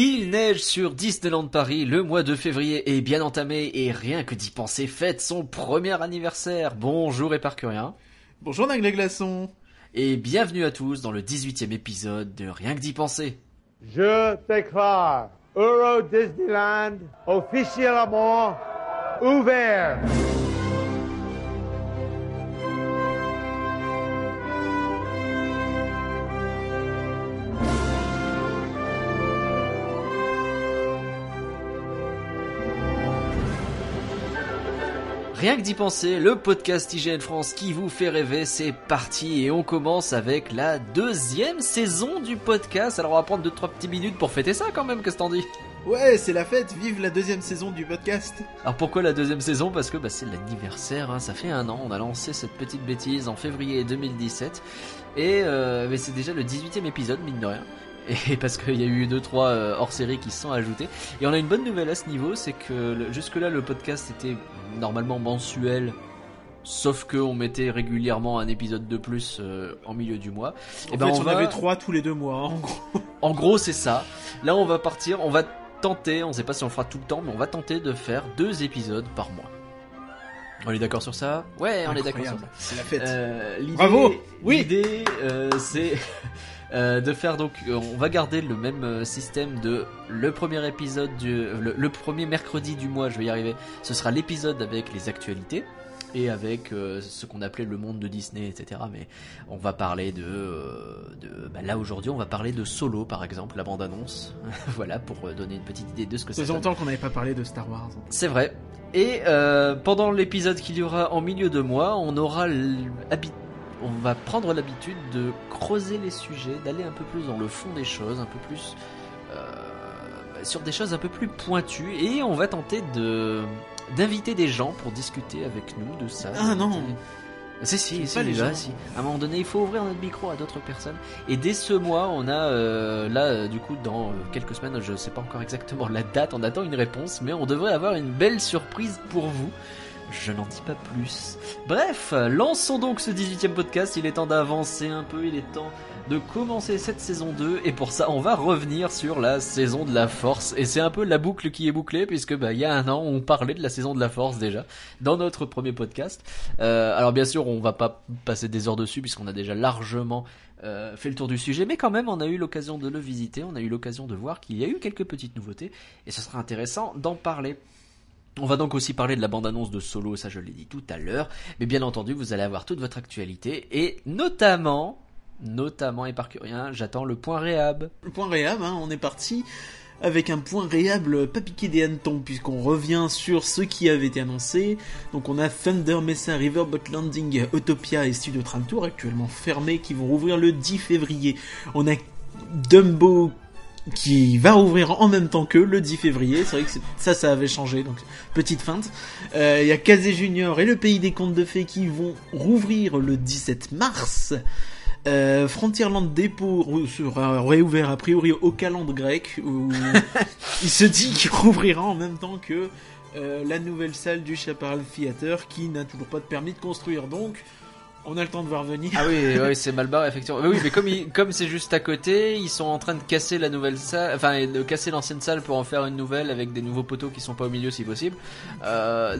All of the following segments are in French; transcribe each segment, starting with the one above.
Il neige sur Disneyland Paris, le mois de février est bien entamé et rien que d'y penser fête son premier anniversaire. Bonjour Éparcurien. Bonjour Nagla Glaçon. Et bienvenue à tous dans le 18e épisode de Rien que d'y penser. Je déclare Euro Disneyland officiellement ouvert. Rien que d'y penser, le podcast IGN France qui vous fait rêver, c'est parti et on commence avec la deuxième saison du podcast. Alors on va prendre 2-3 petites minutes pour fêter ça quand même, qu'est-ce que t'en dis ? Ouais, c'est la fête, vive la deuxième saison du podcast. Alors pourquoi la deuxième saison ? Parce que c'est l'anniversaire, hein. Ça fait 1 an, on a lancé cette petite bêtise en février 2017 et c'est déjà le 18e épisode mine de rien. Et parce qu'il y a eu 2-3 hors-série qui se sont ajoutés. Et on a une bonne nouvelle à ce niveau, c'est que jusque-là le podcast était normalement mensuel, sauf qu'on mettait régulièrement un épisode de plus en milieu du mois. On avait 3 tous les 2 mois, en gros. En gros, c'est ça. Là, on va partir, on va tenter, on sait pas si on le fera tout le temps, mais on va tenter de faire 2 épisodes par mois. On est d'accord sur ça ? Ouais, on est d'accord sur ça. C'est la fête. Bravo ! Oui. L'idée, c'est de faire donc, on va garder le même système de le premier épisode le premier mercredi du mois, je vais y arriver. Ce sera l'épisode avec les actualités et avec ce qu'on appelait le monde de Disney, etc. Mais on va parler là aujourd'hui, on va parler de Solo par exemple, la bande-annonce. Voilà, pour donner une petite idée de ce que c'est. Ça fait longtemps qu'on n'avait pas parlé de Star Wars. C'est vrai. Et pendant l'épisode qu'il y aura en milieu de mois, on va prendre l'habitude de creuser les sujets, d'aller un peu plus dans le fond des choses, un peu plus sur des choses un peu plus pointues, et on va tenter d'inviter des gens pour discuter avec nous de ça. Ah non. Si. À un moment donné, il faut ouvrir notre micro à d'autres personnes. Et dès ce mois, on a du coup dans quelques semaines, je sais pas encore exactement la date, on attend une réponse, mais on devrait avoir une belle surprise pour vous. Je n'en dis pas plus. Bref, lançons donc ce 18e podcast. Il est temps d'avancer un peu, il est temps de commencer cette saison 2. Et pour ça, on va revenir sur la saison de la Force. Et c'est un peu la boucle qui est bouclée, puisque il y a 1 an, on parlait de la saison de la Force déjà, dans notre premier podcast. Alors bien sûr, on va pas passer des heures dessus, puisqu'on a déjà largement fait le tour du sujet. Mais quand même, on a eu l'occasion de le visiter, on a eu l'occasion de voir qu'il y a eu quelques petites nouveautés. Et ce sera intéressant d'en parler. On va donc aussi parler de la bande-annonce de Solo, ça je l'ai dit tout à l'heure, mais bien entendu vous allez avoir toute votre actualité et notamment Éparcurien, j'attends le point réhab. Le point réhab, on est parti avec un point réhab pas piqué des hannetons, puisqu'on revient sur ce qui avait été annoncé. Donc on a Thunder Mesa, Riverboat Landing, Autopia et Studio Tram Tour actuellement fermés qui vont rouvrir le 10 février. On a Dumbo qui va rouvrir en même temps que le 10 février. C'est vrai que ça avait changé, donc petite feinte. Il y a Kazé Junior et le Pays des Contes de Fées qui vont rouvrir le 17 mars. Frontierland Depot sera réouvert a priori au calendrier grec, où il se dit qu'il rouvrira en même temps que la nouvelle salle du Chaparral Theater qui n'a toujours pas de permis de construire, donc on a le temps de voir venir. Ah oui, c'est mal barré effectivement. Mais oui, mais comme c'est juste à côté, ils sont en train de casser la nouvelle salle, enfin de casser l'ancienne salle pour en faire une nouvelle avec des nouveaux poteaux qui sont pas au milieu si possible.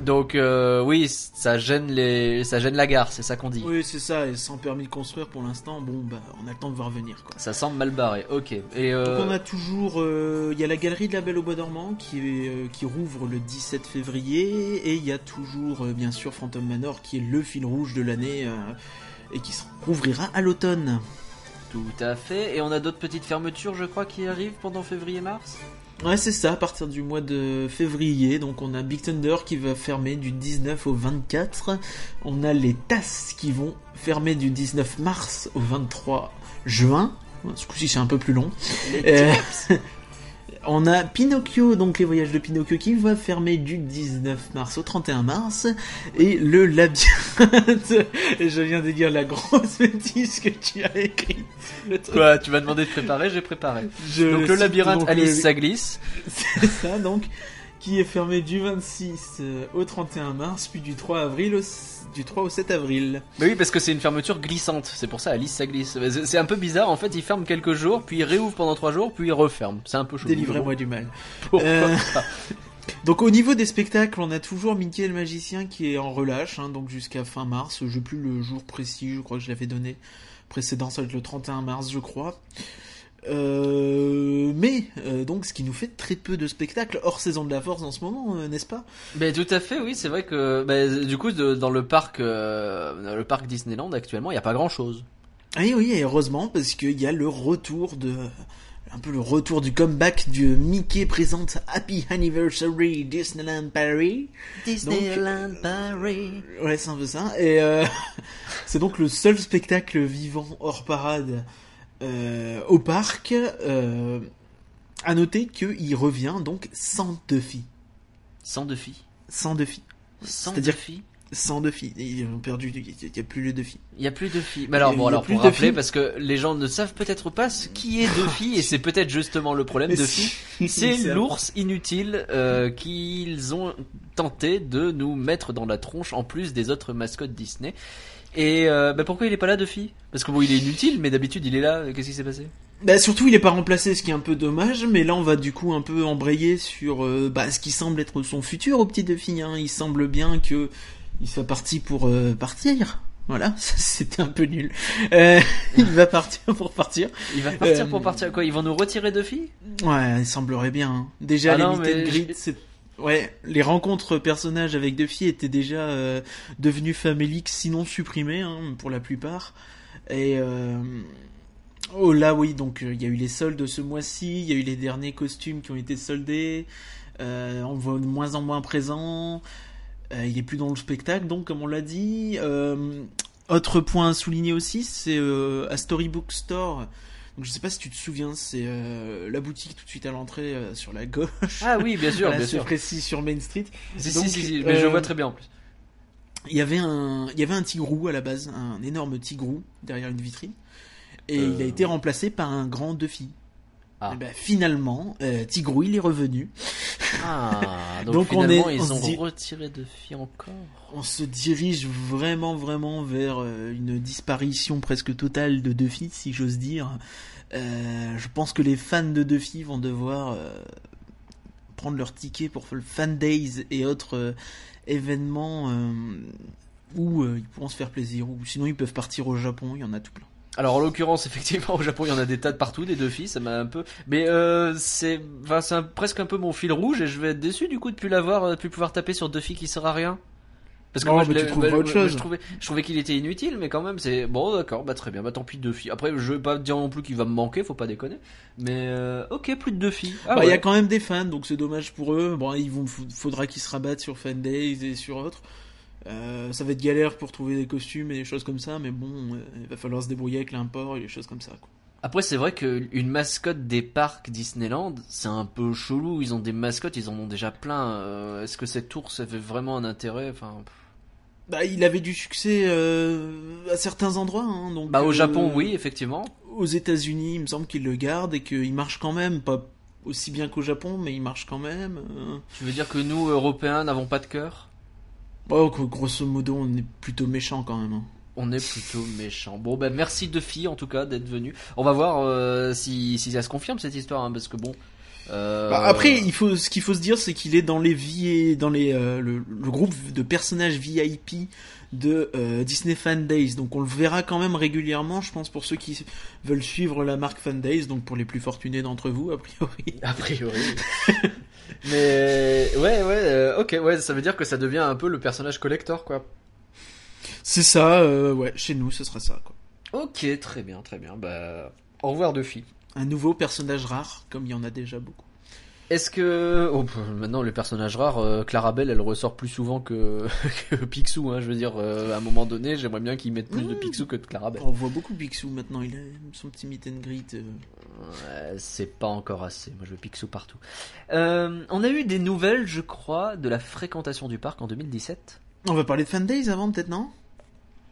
Donc oui, ça gêne la gare, c'est ça qu'on dit. Oui, c'est ça, et sans permis de construire pour l'instant, on a le temps de voir venir quoi. Ça semble mal barré. OK. Et donc on a toujours il y a la galerie de la Belle au Bois dormant qui rouvre le 17 février, et il y a toujours bien sûr Phantom Manor qui est le fil rouge de l'année et qui se rouvrira à l'automne. Tout à fait. Et on a d'autres petites fermetures, je crois, qui arrivent pendant février-mars. Ouais, c'est ça, à partir du mois de février. Donc on a Big Thunder qui va fermer du 19 au 24. On a les TAS qui vont fermer du 19 mars au 23 juin. Ce coup-ci c'est un peu plus long. On a Pinocchio, donc les voyages de Pinocchio qui va fermer du 19 mars au 31 mars. Et le labyrinthe, et je viens de dire la grosse bêtise que tu as écrite. Quoi, tu m'as demandé de préparer, j'ai préparé. Donc le labyrinthe, Alice, ça glisse. C'est ça, donc qui est fermé du 26 au 31 mars, puis du 3 au 7 avril. Bah oui, parce que c'est une fermeture glissante, c'est pour ça Alice ça glisse. C'est un peu bizarre, en fait il ferme quelques jours, puis il réouvre pendant 3 jours, puis il referme. C'est un peu chaud. Délivrez-moi du mal. Pourquoi pas. Donc au niveau des spectacles, on a toujours Mickey et le magicien qui est en relâche, hein, donc jusqu'à fin mars. Je n'ai plus le jour précis, je crois que je l'avais donné précédent, ça va être le 31 mars, je crois. Donc ce qui nous fait très peu de spectacles hors saison de la force en ce moment, n'est-ce pas? Ben tout à fait, oui, c'est vrai que du coup dans le parc Disneyland actuellement, il y a pas grand-chose. Oui, et heureusement parce qu'il y a le retour du comeback du Mickey présente Happy Anniversary Disneyland Paris. Disneyland Paris. Ouais, c'est un peu ça. Et c'est donc le seul spectacle vivant hors parade au parc. À noter qu'il revient donc sans Duffy. Sans Duffy. Sans Duffy. C'est-à-dire Duffy. Sans Duffy. Ils ont perdu. Il n'y a plus le Duffy. Il y a plus Duffy. Mais alors pour rappeler, parce que les gens ne savent peut-être pas qui est Duffy, et c'est peut-être justement le problème. Duffy, c'est l'ours inutile qu'ils ont tenté de nous mettre dans la tronche en plus des autres mascottes Disney. Et pourquoi il est pas là, Duffy? Parce que bon, il est inutile, mais d'habitude il est là. Qu'est-ce qui s'est passé? Surtout il est pas remplacé, ce qui est un peu dommage, mais là on va du coup un peu embrayer sur ce qui semble être son futur au petit Duffy, hein. Il semble bien que il soit parti pour partir. Voilà, c'était un peu nul. Il va partir pour partir. Il va partir pour partir quoi? Ils vont nous retirer Duffy? Ouais, il semblerait bien, hein. Déjà les meet and greet, les rencontres personnages avec Duffy étaient déjà devenues faméliques, sinon supprimées, hein, pour la plupart. Et oh là oui, donc il y a eu les soldes ce mois-ci, il y a eu les derniers costumes qui ont été soldés, on le voit de moins en moins présent, il est plus dans le spectacle, donc comme on l'a dit. Autre point à souligner aussi, c'est à Storybook Store. Donc je sais pas si tu te souviens, c'est la boutique tout de suite à l'entrée sur la gauche. Ah oui, bien sûr, voilà, bien sûr. C'est précis sur Main Street. Si, mais je vois très bien en plus. Il y avait un tigrou à la base, un énorme tigrou derrière une vitrine. Et il a été remplacé par un grand Duffy. Ah. Et finalement, Tigrou il est revenu. Ah, donc finalement ils ont retiré Duffy encore. On se dirige vraiment vers une disparition presque totale de Duffy, si j'ose dire. Je pense que les fans de Duffy vont devoir prendre leur ticket pour le Fan Days et autres événements où ils pourront se faire plaisir. Ou sinon ils peuvent partir au Japon, il y en a tout plein. Alors en l'occurrence effectivement au Japon il y en a des tas de partout, des Duffy, ça m'a un peu, mais c'est presque un peu mon fil rouge et je vais être déçu du coup de plus pouvoir taper sur Duffy qui sert à rien. Parce que non, moi je trouvais qu'il était inutile, mais quand même c'est bon, d'accord, très bien, tant pis Duffy. Après je vais pas dire non plus qu'il va me manquer, faut pas déconner, mais ok, plus de Duffy. Il y a quand même des fans, donc c'est dommage pour eux. Bon, faudra qu'ils se rabattent sur Fan Days et sur autres. Ça va être galère pour trouver des costumes et des choses comme ça, mais bon, il va falloir se débrouiller avec l'import et des choses comme ça, quoi. Après, c'est vrai qu'une mascotte des parcs Disneyland, c'est un peu chelou. Ils ont des mascottes, ils en ont déjà plein. Est-ce que cet ours avait vraiment un intérêt? Il avait du succès à certains endroits, hein, donc. Au Japon, oui, effectivement. Aux États-Unis, il me semble qu'ils le gardent et qu'il marche quand même, pas aussi bien qu'au Japon, mais il marche quand même. Tu veux dire que nous, Européens, n'avons pas de cœur? Grosso modo, on est plutôt méchants quand même. Hein. On est plutôt méchants. Bon, merci Duffy en tout cas d'être venu. On va voir si ça se confirme cette histoire, hein, parce que bon. Après, ce qu'il faut se dire, c'est qu'il est dans le groupe de personnages VIP de Disney Fan Days. Donc on le verra quand même régulièrement, je pense, pour ceux qui veulent suivre la marque Fan Days. Donc pour les plus fortunés d'entre vous, a priori. A priori. Mais ok, ça veut dire que ça devient un peu le personnage collector, quoi. C'est ça, chez nous, ce sera ça, quoi. Ok, très bien. Au revoir Duffy. Un nouveau personnage rare, comme il y en a déjà beaucoup. Est-ce que maintenant le personnage rare, Clarabelle, elle ressort plus souvent que Picsou, hein, je veux dire, à un moment donné, j'aimerais bien qu'ils mettent plus de Picsou que de Clarabelle. On voit beaucoup Picsou maintenant, il a son petit meet and greet. C'est pas encore assez, moi je veux Picsou partout. On a eu des nouvelles, je crois, de la fréquentation du parc en 2017. On va parler de Fan Days avant, peut-être, non ?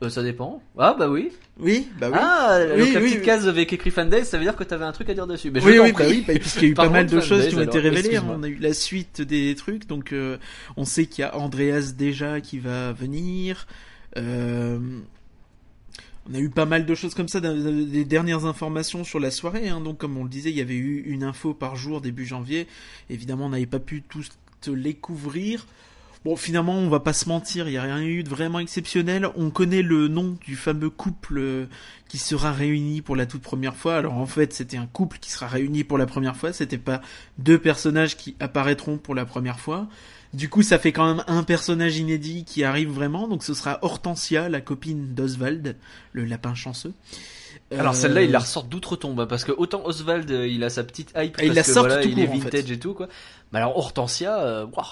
Ça dépend. Ah bah oui. Oui, bah oui. Ah, Oui, donc la oui, petite oui. case avec écrit Fan Days, ça veut dire que t'avais un truc à dire dessus. Mais je Oui, t'en oui, prie. bah oui, puisqu'il y a eu pas Parlons mal de de Fan choses Days, qui ont été alors, révélées. excuse-moi. On a eu la suite des trucs, donc on sait qu'il y a Andreas déjà qui va venir. On a eu pas mal de choses comme ça, des dernières informations sur la soirée. Hein. Donc, comme on le disait, il y avait eu une info par jour début janvier. Évidemment, on n'avait pas pu tous les couvrir. Bon, finalement, on va pas se mentir, il n'y a rien eu de vraiment exceptionnel. On connaît le nom du fameux couple qui sera réuni pour la toute première fois. Alors, en fait, c'était un couple qui sera réuni pour la première fois. C'était pas deux personnages qui apparaîtront pour la première fois. Du coup, ça fait quand même un personnage inédit qui arrive vraiment. Donc, ce sera Hortensia, la copine d'Oswald, le lapin chanceux. Alors celle-là, il la ressort d'outre-tombe, parce que autant Oswald, il a sa petite hype, Et il parce la que sort voilà, tout il est court, en vintage fait. et tout, quoi. Mais alors Hortensia, waouh.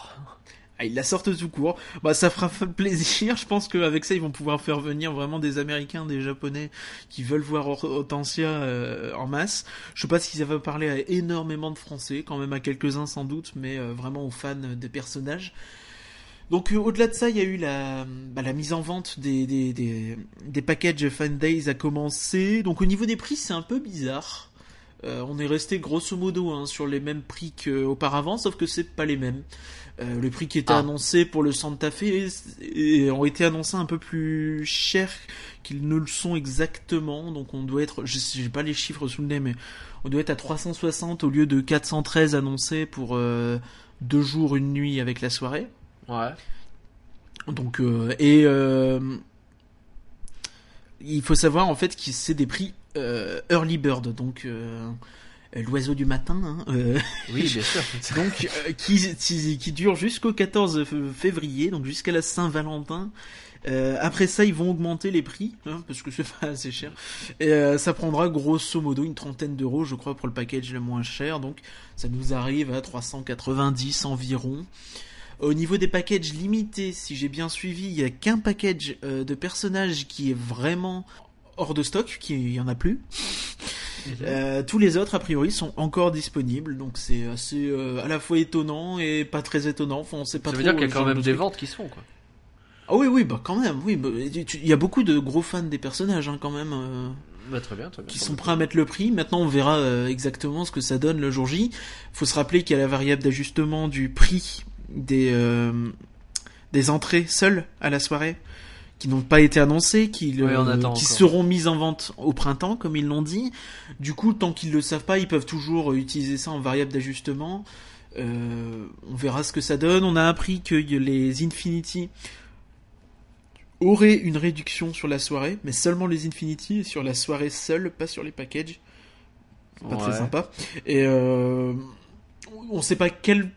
Ah, ils la sortent tout court. Bah, ça fera plaisir. Je pense qu'avec ça, ils vont pouvoir faire venir vraiment des Américains, des Japonais qui veulent voir Hortensia en masse. Je sais pas si ça va parler à énormément de Français, quand même à quelques-uns sans doute, mais vraiment aux fans des personnages. Donc au-delà de ça, il y a eu la mise en vente des packages Fan Days a commencé. Donc au niveau des prix, c'est un peu bizarre. On est resté grosso modo sur les mêmes prix qu'auparavant, sauf que c'est pas les mêmes. Les prix qui étaient annoncés pour le Santa Fe ont été annoncés un peu plus chers qu'ils ne le sont exactement. Donc on doit être, j'ai pas les chiffres sous le nez, mais on doit être à 360 au lieu de 413 annoncés pour 2 jours, 1 nuit avec la soirée. Ouais. Donc il faut savoir en fait que c'est des prix early bird, donc l'oiseau du matin. Oui, bien sûr. Donc qui dure jusqu'au 14 février, donc jusqu'à la Saint-Valentin. Après ça, ils vont augmenter les prix, parce que c'est pas assez cher. Et ça prendra grosso modo une trentaine d'euros, je crois, pour le package le moins cher. Donc ça nous arrive à 390 environ. Au niveau des packages limités, si j'ai bien suivi, il n'y a qu'un package de personnages qui est vraiment hors de stock, il y en a plus. Tous les autres, a priori, sont encore disponibles, donc c'est assez à la fois étonnant et pas très étonnant. Enfin, on sait pas Ça trop. veut dire qu'il y a quand même des ventes qui se font, quoi. Ah oui, bah quand même, oui. Il y a beaucoup de gros fans des personnages, quand même. Bah, très bien. Qui sont prêts à mettre le prix. Maintenant, on verra exactement ce que ça donne le jour J. Faut se rappeler qu'il y a la variable d'ajustement du prix des entrées seules à la soirée, qui n'ont pas été annoncées, qui seront mises en vente au printemps, comme ils l'ont dit. Du coup, tant qu'ils le savent pas, ils peuvent toujours utiliser ça en variable d'ajustement. On verra ce que ça donne. On a appris que les Infinity auraient une réduction sur la soirée, mais seulement les Infinity, et sur la soirée seule, pas sur les packages. Pas très sympa. Et on sait pas quel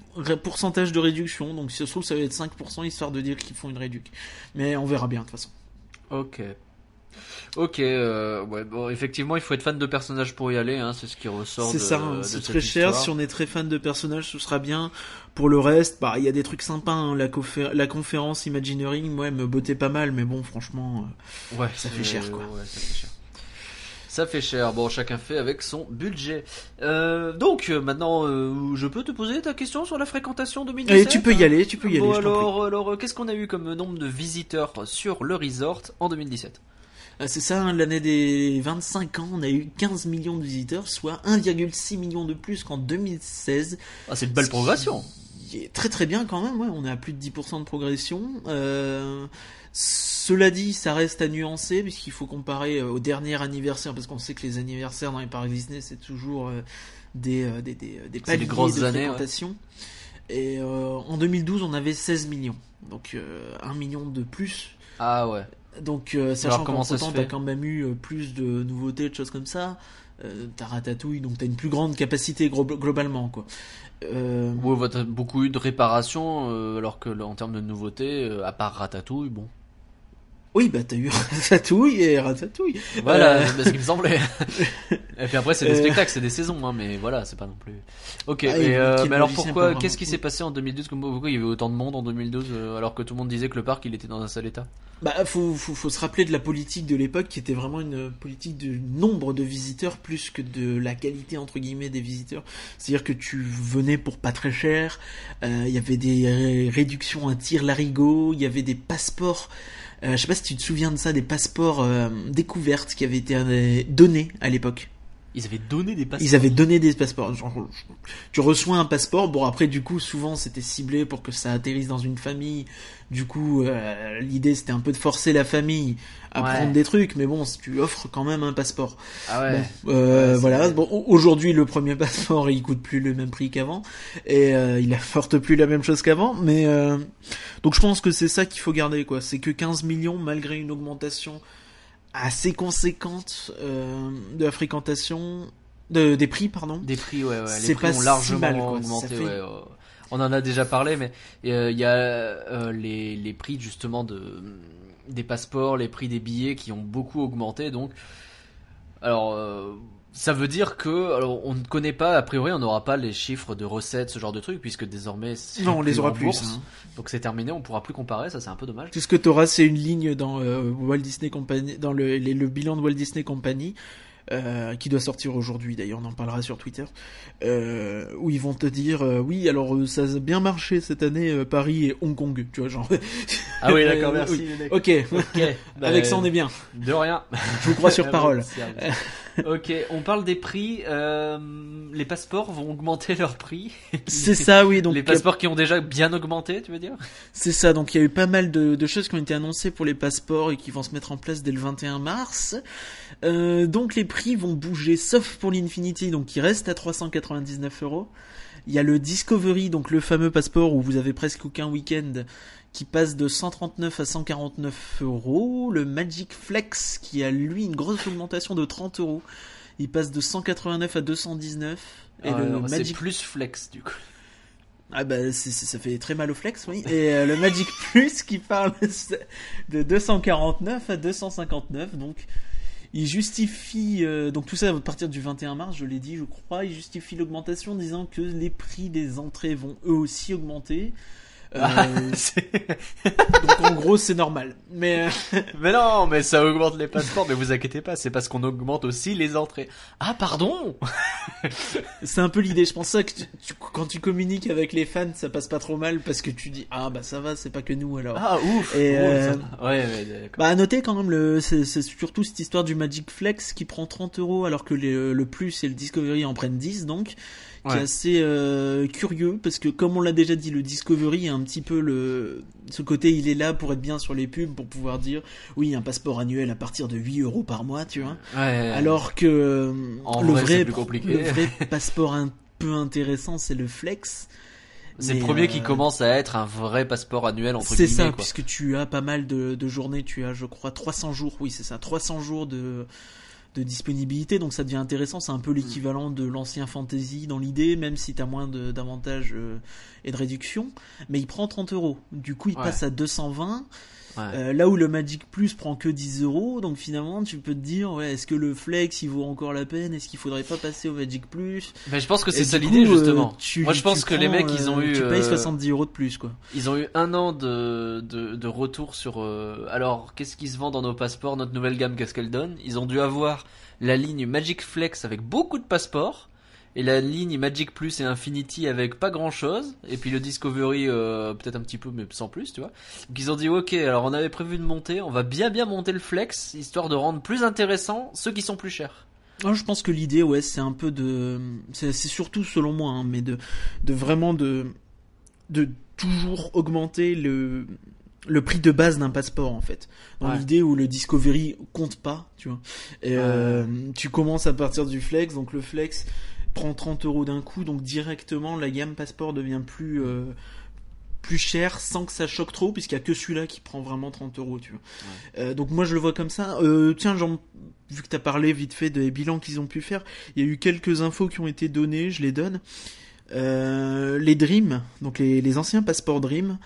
pourcentage de réduction, donc si ça se trouve ça va être 5%, histoire de dire qu'ils font une réduction. Mais on verra bien de toute façon. Ok, ouais, bon, effectivement, il faut être fan de personnages pour y aller, c'est ce qui ressort. C'est ça, c'est très cher. Si on est très fan de personnages, ce sera bien. Pour le reste, il y a des trucs sympas. La conférence Imagineering, moi, elle me bottait pas mal, mais bon, franchement, ça fait cher, quoi. Ouais, ça fait cher. Ça fait cher. Bon, chacun fait avec son budget. Donc, maintenant, je peux te poser ta question sur la fréquentation 2017 ? Et tu peux y aller, Bon, alors, qu'est-ce qu'on a eu comme nombre de visiteurs sur le resort en 2017 ? C'est ça, l'année des 25 ans, on a eu 15 millions de visiteurs, soit 1,6 million de plus qu'en 2016. Ah, c'est une belle progression. Très très bien quand même, on est à plus de 10% de progression. Cela dit, ça reste à nuancer, puisqu'il faut comparer au dernier anniversaire, parce qu'on sait que les anniversaires dans les parcs Disney, c'est toujours des paliers de fréquentation. Ouais. Et en 2012, on avait 16 millions, donc 1 million de plus. Ah ouais. Donc sachant qu'en ce temps, t'as quand même eu plus de nouveautés, de choses comme ça. T'as Ratatouille, donc t'as une plus grande capacité globalement, quoi. Ouais, t'as beaucoup eu de réparations, alors que en termes de nouveautés, à part Ratatouille, bon. Oui, bah t'as eu Ratatouille et Ratatouille. Voilà, c'est ce qu'il me semblait. Et puis après, c'est des spectacles, c'est des saisons, mais voilà, c'est pas non plus. Ok, mais alors pourquoi, qu'est-ce qui s'est passé en 2012 ? Pourquoi il y avait autant de monde en 2012 alors que tout le monde disait que le parc il était dans un sale état ? Bah, faut se rappeler de la politique de l'époque qui était vraiment une politique de nombre de visiteurs plus que de la qualité entre guillemets des visiteurs. C'est-à-dire que tu venais pour pas très cher, il y avait des réductions à tir larigot, il y avait des passeports Je sais pas si tu te souviens de ça, des passeports découvertes qui avaient été donnés à l'époque. Ils avaient donné des passeports. Ils avaient donné des passeports. Genre, tu reçois un passeport. Bon, après, du coup, souvent, c'était ciblé pour que ça atterrisse dans une famille. Du coup, l'idée, c'était un peu de forcer la famille à prendre des trucs. Mais bon, tu offres quand même un passeport. Ah ouais. Bon, voilà. Bon, aujourd'hui, le premier passeport, il coûte plus le même prix qu'avant. Et il apporte plus la même chose qu'avant. Mais donc, je pense que c'est ça qu'il faut garder, quoi. C'est que 15 millions, malgré une augmentation assez conséquente de la fréquentation des prix, pardon. Des prix, ouais. C'est Les prix pas ont largement si mal, quoi. augmenté. Ça fait... On en a déjà parlé, mais il y a les prix justement des passeports, les prix des billets qui ont beaucoup augmenté. Donc, alors ça veut dire que, alors, on ne connaît pas, a priori, on n'aura pas les chiffres de recettes, ce genre de trucs, puisque désormais, non, on les aura plus. Hein. Donc c'est terminé, on pourra plus comparer, ça c'est un peu dommage. Tout ce que tu auras, c'est une ligne dans Walt Disney Company, dans le bilan de Walt Disney Company, qui doit sortir aujourd'hui, d'ailleurs, on en parlera sur Twitter, où ils vont te dire, oui, alors ça a bien marché cette année, Paris et Hong Kong, tu vois, genre. Ah oui, d'accord, merci. Oui. Ok. Avec ça, on est bien. De rien. Je vous crois sur parole. Ok, on parle des prix. Les passeports vont augmenter leur prix. C'est ça, oui. Donc les passeports qui ont déjà bien augmenté, tu veux dire? C'est ça. Donc il y a eu pas mal de choses qui ont été annoncées pour les passeports et qui vont se mettre en place dès le 21 mars. Donc les prix vont bouger, sauf pour l'Infinity, donc qui reste à 399€. Il y a le Discovery, donc le fameux passeport où vous avez presque aucun week-end, qui passe de 139 à 149€. Le Magic Flex, qui a lui une grosse augmentation de 30€. Il passe de 189 à 219. Et le Magic c'est plus Flex du coup. Ah bah ça fait très mal au flex, oui. Et le Magic Plus qui parle de 249 à 259, donc il justifie donc tout ça à partir du 21 mars, je l'ai dit, je crois, il justifie l'augmentation en disant que les prix des entrées vont eux aussi augmenter. Donc en gros c'est normal. Mais non, mais ça augmente les passeports, mais vous inquiétez pas, c'est parce qu'on augmente aussi les entrées. Ah pardon. C'est un peu l'idée, je pense ça que quand tu communiques avec les fans, ça passe pas trop mal parce que tu dis ah bah ça va, c'est pas que nous alors. Ah ouf. Et ouais, d'accord. Bah à noter quand même c'est surtout cette histoire du Magic Flex qui prend 30€ alors que le Plus et le Discovery en prennent 10 donc. Qui est assez curieux parce que comme on l'a déjà dit, le Discovery a un petit peu ce côté, il est là pour être bien sur les pubs, pour pouvoir dire oui, un passeport annuel à partir de 8€ par mois, tu vois. Alors que le vrai passeport un peu intéressant, c'est le Flex. C'est le premier qui commence à être un vrai passeport annuel entre guillemets. C'est ça, quoi. Puisque tu as pas mal de journées, tu as je crois 300 jours, oui c'est ça, 300 jours de disponibilité, donc ça devient intéressant. C'est un peu l'équivalent de l'ancien Fantasy dans l'idée, même si t'as moins d'avantages et de réductions, mais il prend 30€, du coup il passe à 220. Là où le Magic Plus prend que 10€, donc finalement tu peux te dire est-ce que le Flex il vaut encore la peine, est-ce qu'il faudrait pas passer au Magic Plus? Mais je pense que c'est ça l'idée justement. Moi je pense que les mecs ils ont eu tu payes 70€ de plus quoi. Ils ont eu un an de retour sur alors qu'est-ce qui se vend dans nos passeports, notre nouvelle gamme, qu'est-ce qu'elle donne. Ils ont dû avoir la ligne Magic Flex avec beaucoup de passeports et la ligne Magic Plus et Infinity avec pas grand chose, et puis le Discovery peut-être un petit peu mais sans plus, tu vois. Donc ils ont dit ok, alors on avait prévu de monter, on va bien monter le Flex histoire de rendre plus intéressant ceux qui sont plus chers. Je pense que l'idée c'est un peu c'est surtout selon moi hein, mais de vraiment de toujours augmenter le prix de base d'un passeport en fait, dans l'idée où le Discovery compte pas, tu vois, et tu commences à partir du Flex, donc le Flex prend 30€ d'un coup, donc directement la gamme passeport devient plus cher sans que ça choque trop, puisqu'il y a que celui-là qui prend vraiment 30€, tu vois. Donc moi je le vois comme ça. Tiens, vu que t'as parlé vite fait des bilans qu'ils ont pu faire, il y a eu quelques infos qui ont été données, je les donne. Les Dream, donc les anciens passeports Dream,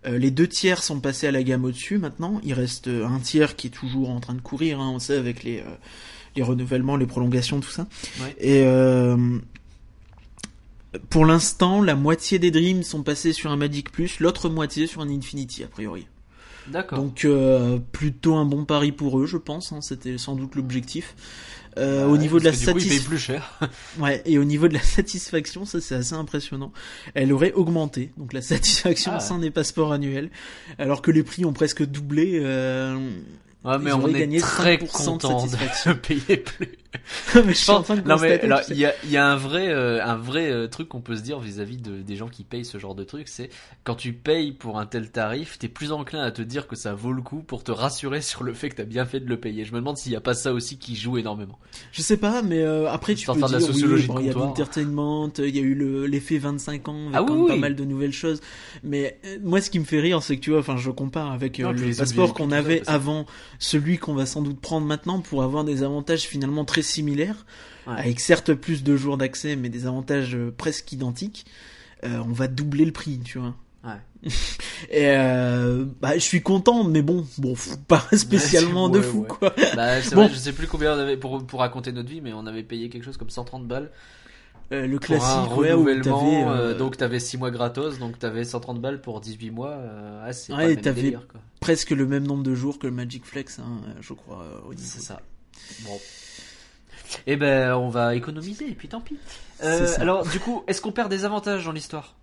les 2 tiers sont passés à la gamme au-dessus maintenant. Il reste un tiers qui est toujours en train de courir, hein, on sait, avec les renouvellements, les prolongations, tout ça. Et pour l'instant, la moitié des Dreams sont passés sur un Magic Plus, l'autre moitié sur un Infinity, a priori. D'accord. Donc plutôt un bon pari pour eux, je pense, hein, c'était sans doute l'objectif. Au niveau de la du coup, il paye satisfaction, plus cher. ouais, et au niveau de la satisfaction, ça c'est assez impressionnant. Elle aurait augmenté, donc la satisfaction Ah ouais. sans des passeports annuels, alors que les prix ont presque doublé. Ouais, mais Ils on auraient est gagné très 5% de content satisfaction. de payer plus. Mais je suis en train de Non mais constater alors que il y a un vrai truc qu'on peut se dire vis-à-vis des gens qui payent ce genre de truc, c'est quand tu payes pour un tel tarif, t'es plus enclin à te dire que ça vaut le coup pour te rassurer sur le fait que t'as bien fait de le payer. Je me demande s'il y a pas ça aussi qui joue énormément. je sais pas, mais après tu Histoire peux de faire dire de la sociologie oui, de bon, il y a comptoir. l'entertainment, il y a eu l'effet 25 ans avec Ah oui, quand même pas oui. mal de nouvelles choses. Mais moi ce qui me fait rire, c'est que tu vois, enfin je compare avec Non, puis le les passeport autres qu'on VIP, avait tout ça, avant, celui qu'on va sans doute prendre maintenant pour avoir des avantages finalement très similaires, Ouais. avec certes plus de jours d'accès, mais des avantages presque identiques. On va doubler le prix, tu vois. Ouais. Et je suis content, mais bon, pas spécialement de Ouais, fou ouais. quoi. Bah c'est Bon. vrai, je sais plus combien on avait pour raconter notre vie, mais on avait payé quelque chose comme 130 balles Le pour un classique, ouais, où renouvellement. t'avais Donc t'avais 6 mois gratos, donc t'avais 130 balles pour 18 mois. C'est Ouais, pas le et même t'avais délire, quoi. presque le même nombre de jours que le Magic Flex, hein, je crois, au niveau. C'est ça. Bon. Eh ben, on va économiser, et puis tant pis. C'est ça. Alors, du coup, est-ce qu'on perd des avantages dans l'histoire?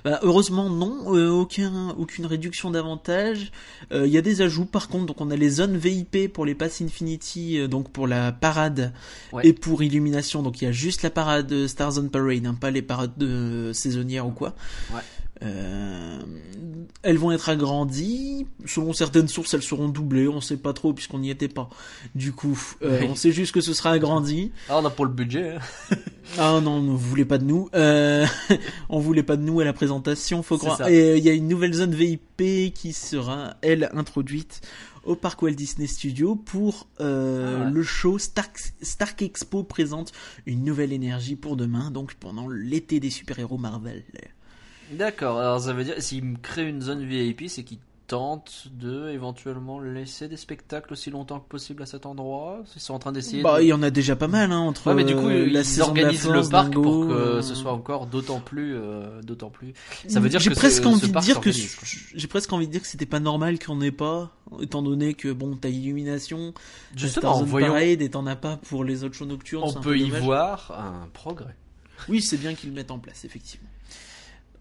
Bah, heureusement non, aucune réduction d'avantages. Il y a des ajouts par contre, donc on a les zones VIP pour les Pass Infinity, donc pour la parade Ouais. et pour Illumination, donc il y a juste la parade Star Zone Parade, hein, pas les parades saisonnières ou quoi. Ouais. Elles vont être agrandies. Selon certaines sources, elles seront doublées. On sait pas trop puisqu'on n'y était pas. Du coup, Oui. on sait juste que ce sera agrandi. Ah, on a pour le budget. Hein. Ah non, vous voulez pas de nous. On voulait pas de nous à la présentation, faut C'est croire. ça. Et il y a une nouvelle zone VIP qui sera, elle, introduite au parc Walt Disney Studios pour ouais. le show Stark Expo présente une nouvelle énergie pour demain, donc pendant l'été des super-héros Marvel. D'accord, alors ça veut dire, s'ils me créent une zone VIP, c'est qu'ils tentent de éventuellement laisser des spectacles aussi longtemps que possible à cet endroit. Ils sont en train d'essayer Bah, de... il y en a déjà pas mal, hein, entre Ouais, mais du coup, la ils saison de la organisent Force, le parc Dingo, pour que ce soit encore d'autant plus. Ça veut dire j'ai que presque ce envie de parc dire que s'organise, quoi. j'ai presque envie de dire que c'était pas normal qu'on ait pas, étant donné que bon, t'as Illumination, t'as Justement, Star Zone voyons, Parade et t'en as pas pour les autres shows nocturnes. on c'est un peut peu y dommage. voir un progrès. Oui, c'est bien qu'ils le mettent en place, effectivement.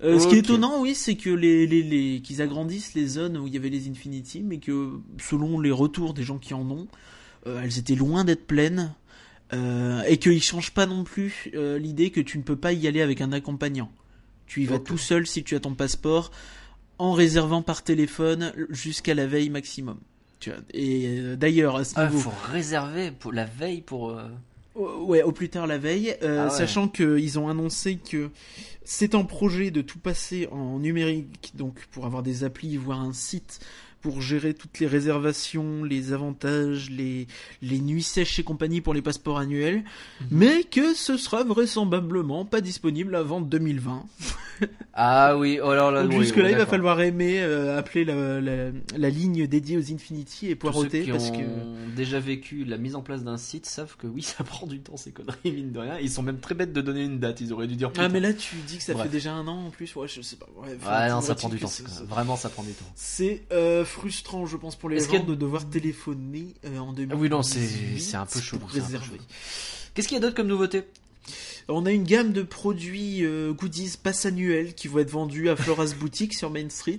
Ce qui est Ok. étonnant, oui, c'est que qu'ils agrandissent les zones où il y avait les Infinity, mais que selon les retours des gens qui en ont, elles étaient loin d'être pleines, et qu'ils changent pas non plus l'idée que tu ne peux pas y aller avec un accompagnant. Tu y vas Ok. tout seul si tu as ton passeport, en réservant par téléphone jusqu'à la veille maximum. Tu vois. Et d'ailleurs, à ce Ah, niveau, faut réserver pour la veille pour. ouais, au plus tard la veille, Ah ouais. sachant qu'ils ont annoncé que c'est en projet de tout passer en numérique, donc pour avoir des applis, voire un site pour gérer toutes les réservations, les avantages, les nuits sèches et compagnie pour les passeports annuels, mais que ce sera vraisemblablement pas disponible avant 2020. Ah oui, oh là là. Donc oui, jusque-là, oui, il va d'accord. falloir appeler la ligne dédiée aux Infinity et Tous ceux poireauter qui parce ont que... déjà vécu la mise en place d'un site savent que oui, ça prend du temps ces conneries, mine de rien. Ils sont même très bêtes de donner une date, ils auraient dû dire plus Ah tard. mais là tu dis que ça Bref. fait déjà un an en plus, ouais je sais pas. Ouais, Ouais, non, ça toujours prend du est-il temps. que Vraiment, ça prend du temps. c'est frustrant je pense pour les Est-ce gens qu'il y a- de devoir téléphoner en 2018 Ah oui, non, c'est un peu chelou, pour c'est un peu réserver. chelou. Qu'est-ce qu'il y a d'autre comme nouveauté? On a une gamme de produits goodies pass annuels qui vont être vendus à Flora's Boutique sur Main Street.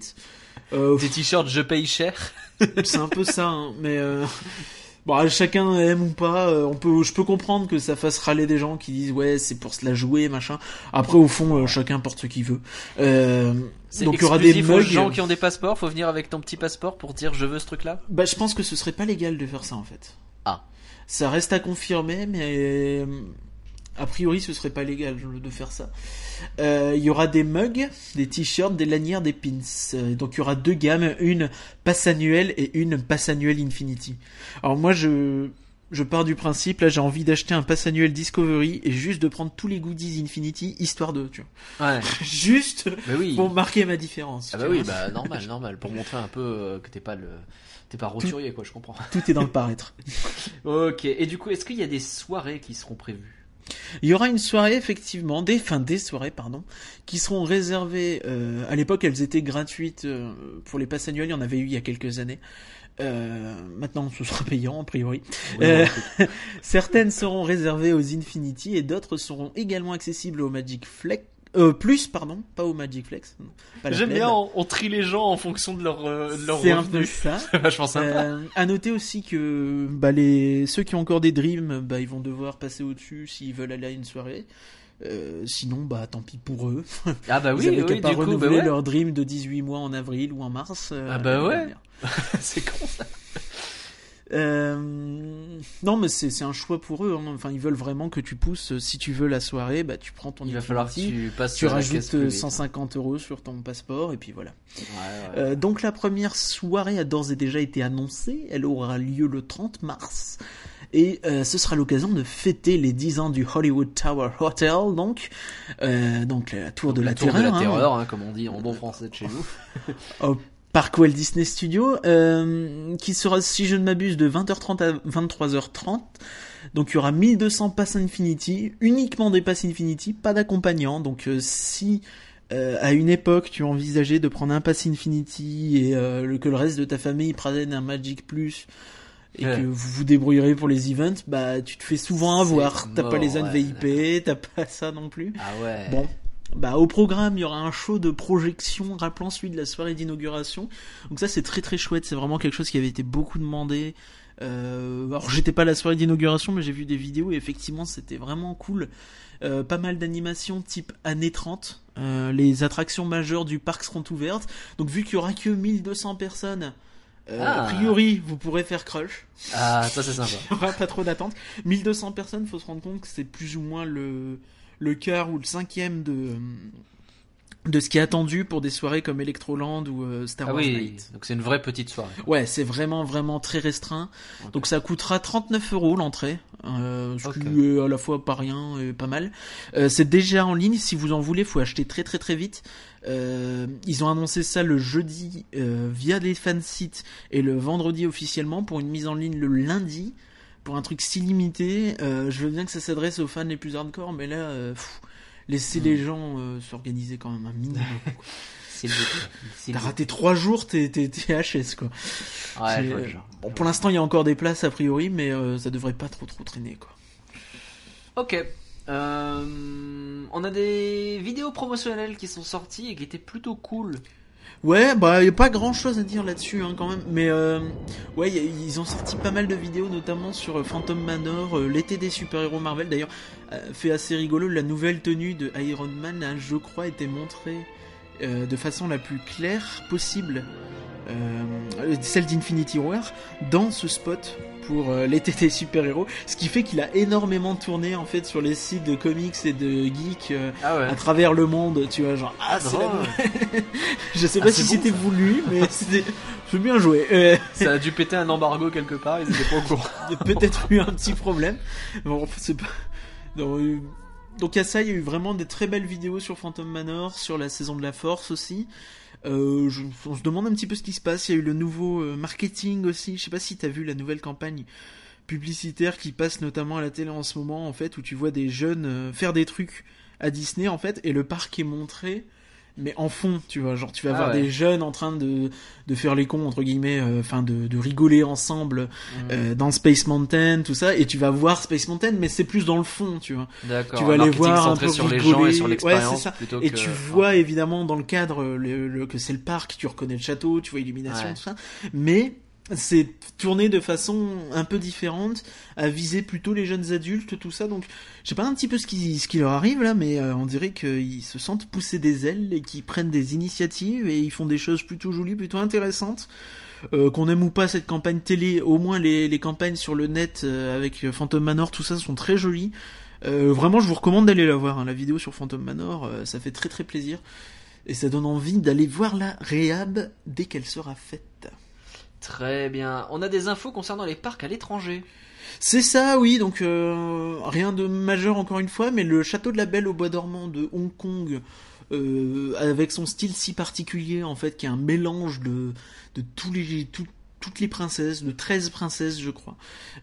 Des t-shirts je paye cher. C'est un peu ça, hein, mais bon, chacun aime ou pas. Je peux comprendre que ça fasse râler des gens qui disent ouais c'est pour se la jouer machin. Après au fond chacun porte ce qu'il veut. C'est Donc il y aura des exclusif aux mugs. gens qui ont des passeports. Faut venir avec ton petit passeport pour dire je veux ce truc-là. Bah je pense que ce serait pas légal de faire ça en fait. Ah. Ça reste à confirmer, mais a priori ce serait pas légal de faire ça. Il y aura des mugs, des t-shirts, des lanières, des pins. Donc il y aura deux gammes, une passe annuelle et une passe annuelle Infinity. Alors moi je pars du principe, là j'ai envie d'acheter un pass annuel Discovery et juste de prendre tous les goodies Infinity histoire de, tu vois. Ouais. Juste Bah oui. pour marquer ma différence. Ah tu bah vois. oui, bah normal, pour montrer un peu que t'es pas roturier quoi, je comprends. Tout est dans le paraître. Ok. Et du coup, est-ce qu'il y a des soirées qui seront prévues? Il y aura une soirée effectivement, des soirées pardon, qui seront réservées. À l'époque, elles étaient gratuites pour les passes annuelles. Il y en avait eu il y a quelques années. Maintenant, ce sera payant, a priori. Oui, Certaines seront réservées aux Infinity et d'autres seront également accessibles au Magic Flex. Plus, pardon, pas au Magic Flex. Pas la J'aime plèbe. bien, on trie les gens en fonction de leur C'est un revenu. peu ça. C'est vachement sympa. À noter aussi que ceux qui ont encore des Dreams, ils vont devoir passer au-dessus s'ils veulent aller à une soirée. Sinon, tant pis pour eux. Ah bah Ils oui, avaient oui, qu'à pas du coup, bah renouveler ouais. leur Dream de 18 mois en avril ou en mars. Ah bah l'année ouais. dernière. C'est con ça. Non, mais c'est un choix pour eux. Hein. Enfin, ils veulent vraiment que tu pousses. Si tu veux la soirée, tu prends ton Il va falloir que Infinity, tu passes tu à la caisse rajoutes plus vite. 150 € sur ton passeport et puis voilà. Ouais. Donc la première soirée a d'ores et déjà été annoncée. Elle aura lieu le 30 mars. Et ce sera l'occasion de fêter les 10 ans du Hollywood Tower Hotel, donc la tour de la tour terreur. de la hein. terreur, comme on dit en bon français de chez nous. Au parc Walt Disney Studios, qui sera, si je ne m'abuse, de 20h30 à 23h30. Donc il y aura 1200 passes Infinity, uniquement des passes Infinity, pas d'accompagnant. Donc si à une époque tu envisageais de prendre un pass Infinity et que le reste de ta famille prenne un Magic Plus et que vous vous débrouillerez pour les events, tu te fais souvent avoir. T'as pas les zones VIP, t'as pas ça non plus. Ah ouais. Bon. Au programme, il y aura un show de projection rappelant celui de la soirée d'inauguration. Donc ça, c'est très très chouette. C'est vraiment quelque chose qui avait été beaucoup demandé. Alors, j'étais pas à la soirée d'inauguration, mais j'ai vu des vidéos et effectivement, c'était vraiment cool. Pas mal d'animations type années 30. Les attractions majeures du parc seront ouvertes. Donc, vu qu'il y aura que 1200 personnes, a priori, vous pourrez faire crush. Ah, ça c'est sympa. Il n'y aura pas trop d'attente. 1200 personnes, faut se rendre compte que c'est plus ou moins le quart ou le cinquième de ce qui est attendu pour des soirées comme Electroland ou Star Wars Night. Donc c'est une vraie petite soirée. Ouais, c'est vraiment vraiment très restreint. Okay. Donc ça coûtera 39 € l'entrée, ce qui est à la fois pas rien et pas mal. C'est déjà en ligne, si vous en voulez, faut acheter très très très vite. Ils ont annoncé ça le jeudi via les fansites et le vendredi officiellement pour une mise en ligne le lundi. Pour un truc si limité, je veux bien que ça s'adresse aux fans les plus hardcore, mais là, laissez les gens s'organiser quand même un minimum. T'as raté 3 jours, t'es HS quoi. Ouais, bon, pour l'instant, il y a encore des places a priori, mais ça devrait pas trop traîner quoi. Ok. On a des vidéos promotionnelles qui sont sorties et qui étaient plutôt cool. Ouais, y a pas grand chose à dire là-dessus hein, quand même, mais ouais, ils ont sorti pas mal de vidéos, notamment sur Phantom Manor, l'été des super-héros Marvel. D'ailleurs, fait assez rigolo, la nouvelle tenue de Iron Man, je crois, était montrée de façon la plus claire possible, celle d'Infinity War, dans ce spot pour l'été des super-héros, ce qui fait qu'il a énormément tourné en fait sur les sites de comics et de geeks à travers le monde, tu vois, genre c'est la je sais pas si c'était voulu, mais c'est bien joué. Ça a dû péter un embargo quelque part, ils étaient pas au courant. Il y a peut-être eu un petit problème. Bon, c'est pas donc à ça, il y a eu vraiment des très belles vidéos sur Phantom Manor, sur la saison de la Force aussi. On se demande un petit peu ce qui se passe. Il y a eu le nouveau marketing aussi. Je sais pas si t'as vu la nouvelle campagne publicitaire qui passe notamment à la télé en ce moment, en fait, où tu vois des jeunes faire des trucs à Disney, en fait, et le parc est montré, mais en fond, tu vois, genre tu vas voir des jeunes en train de faire les cons entre guillemets, de rigoler ensemble dans Space Mountain, tout ça, et tu vas voir Space Mountain, mais c'est plus dans le fond, tu vois. D'accord. Tu vas les voir un peu sur rigoler, les gens et sur l'expérience. Ouais, c'est ça. Plutôt et que... tu vois évidemment dans le cadre que c'est le parc, tu reconnais le château, tu vois illumination, tout ça, mais c'est tourné de façon un peu différente, à viser plutôt les jeunes adultes, tout ça. Donc, je sais pas un petit peu ce qui leur arrive là, mais on dirait qu'ils se sentent pousser des ailes et qu'ils prennent des initiatives et ils font des choses plutôt jolies, plutôt intéressantes. Qu'on aime ou pas cette campagne télé, au moins les campagnes sur le net avec Phantom Manor, tout ça sont très jolies. Vraiment, je vous recommande d'aller la voir. Hein, la vidéo sur Phantom Manor, ça fait très très plaisir et ça donne envie d'aller voir la réhab dès qu'elle sera faite. Très bien. On a des infos concernant les parcs à l'étranger. C'est ça, oui. Donc rien de majeur encore une fois, mais le château de la Belle au Bois dormant de Hong Kong, avec son style si particulier en fait, qui est un mélange de tous toutes les princesses, de 13 princesses, je crois.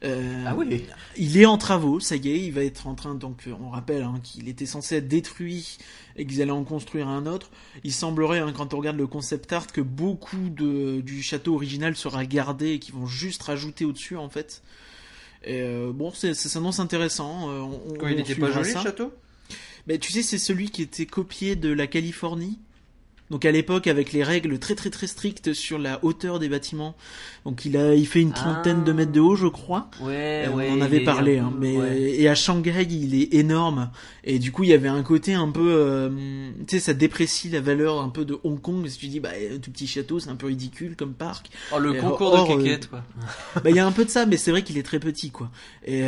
Ah oui. Il est en travaux, ça y est, il va être en train, donc on rappelle qu'il était censé être détruit et qu'ils allaient en construire un autre. Il semblerait, quand on regarde le concept art, que beaucoup du château original sera gardé et qu'ils vont juste rajouter au-dessus, en fait. Et bon, ça s'annonce intéressant. Il n'était pas joli, le château ? Mais tu sais, c'est celui qui était copié de la Californie. Donc à l'époque, avec les règles très très très strictes sur la hauteur des bâtiments. Donc il fait une trentaine de mètres de haut, je crois. Ouais, on en avait parlé, et à Shanghai, il est énorme. Et du coup, il y avait un côté un peu, tu sais, ça déprécie la valeur un peu de Hong Kong. Si tu dis, un tout petit château, c'est un peu ridicule comme parc. Oh, le concours de quéquette, quoi. Il y a un peu de ça, mais c'est vrai qu'il est très petit, quoi. Et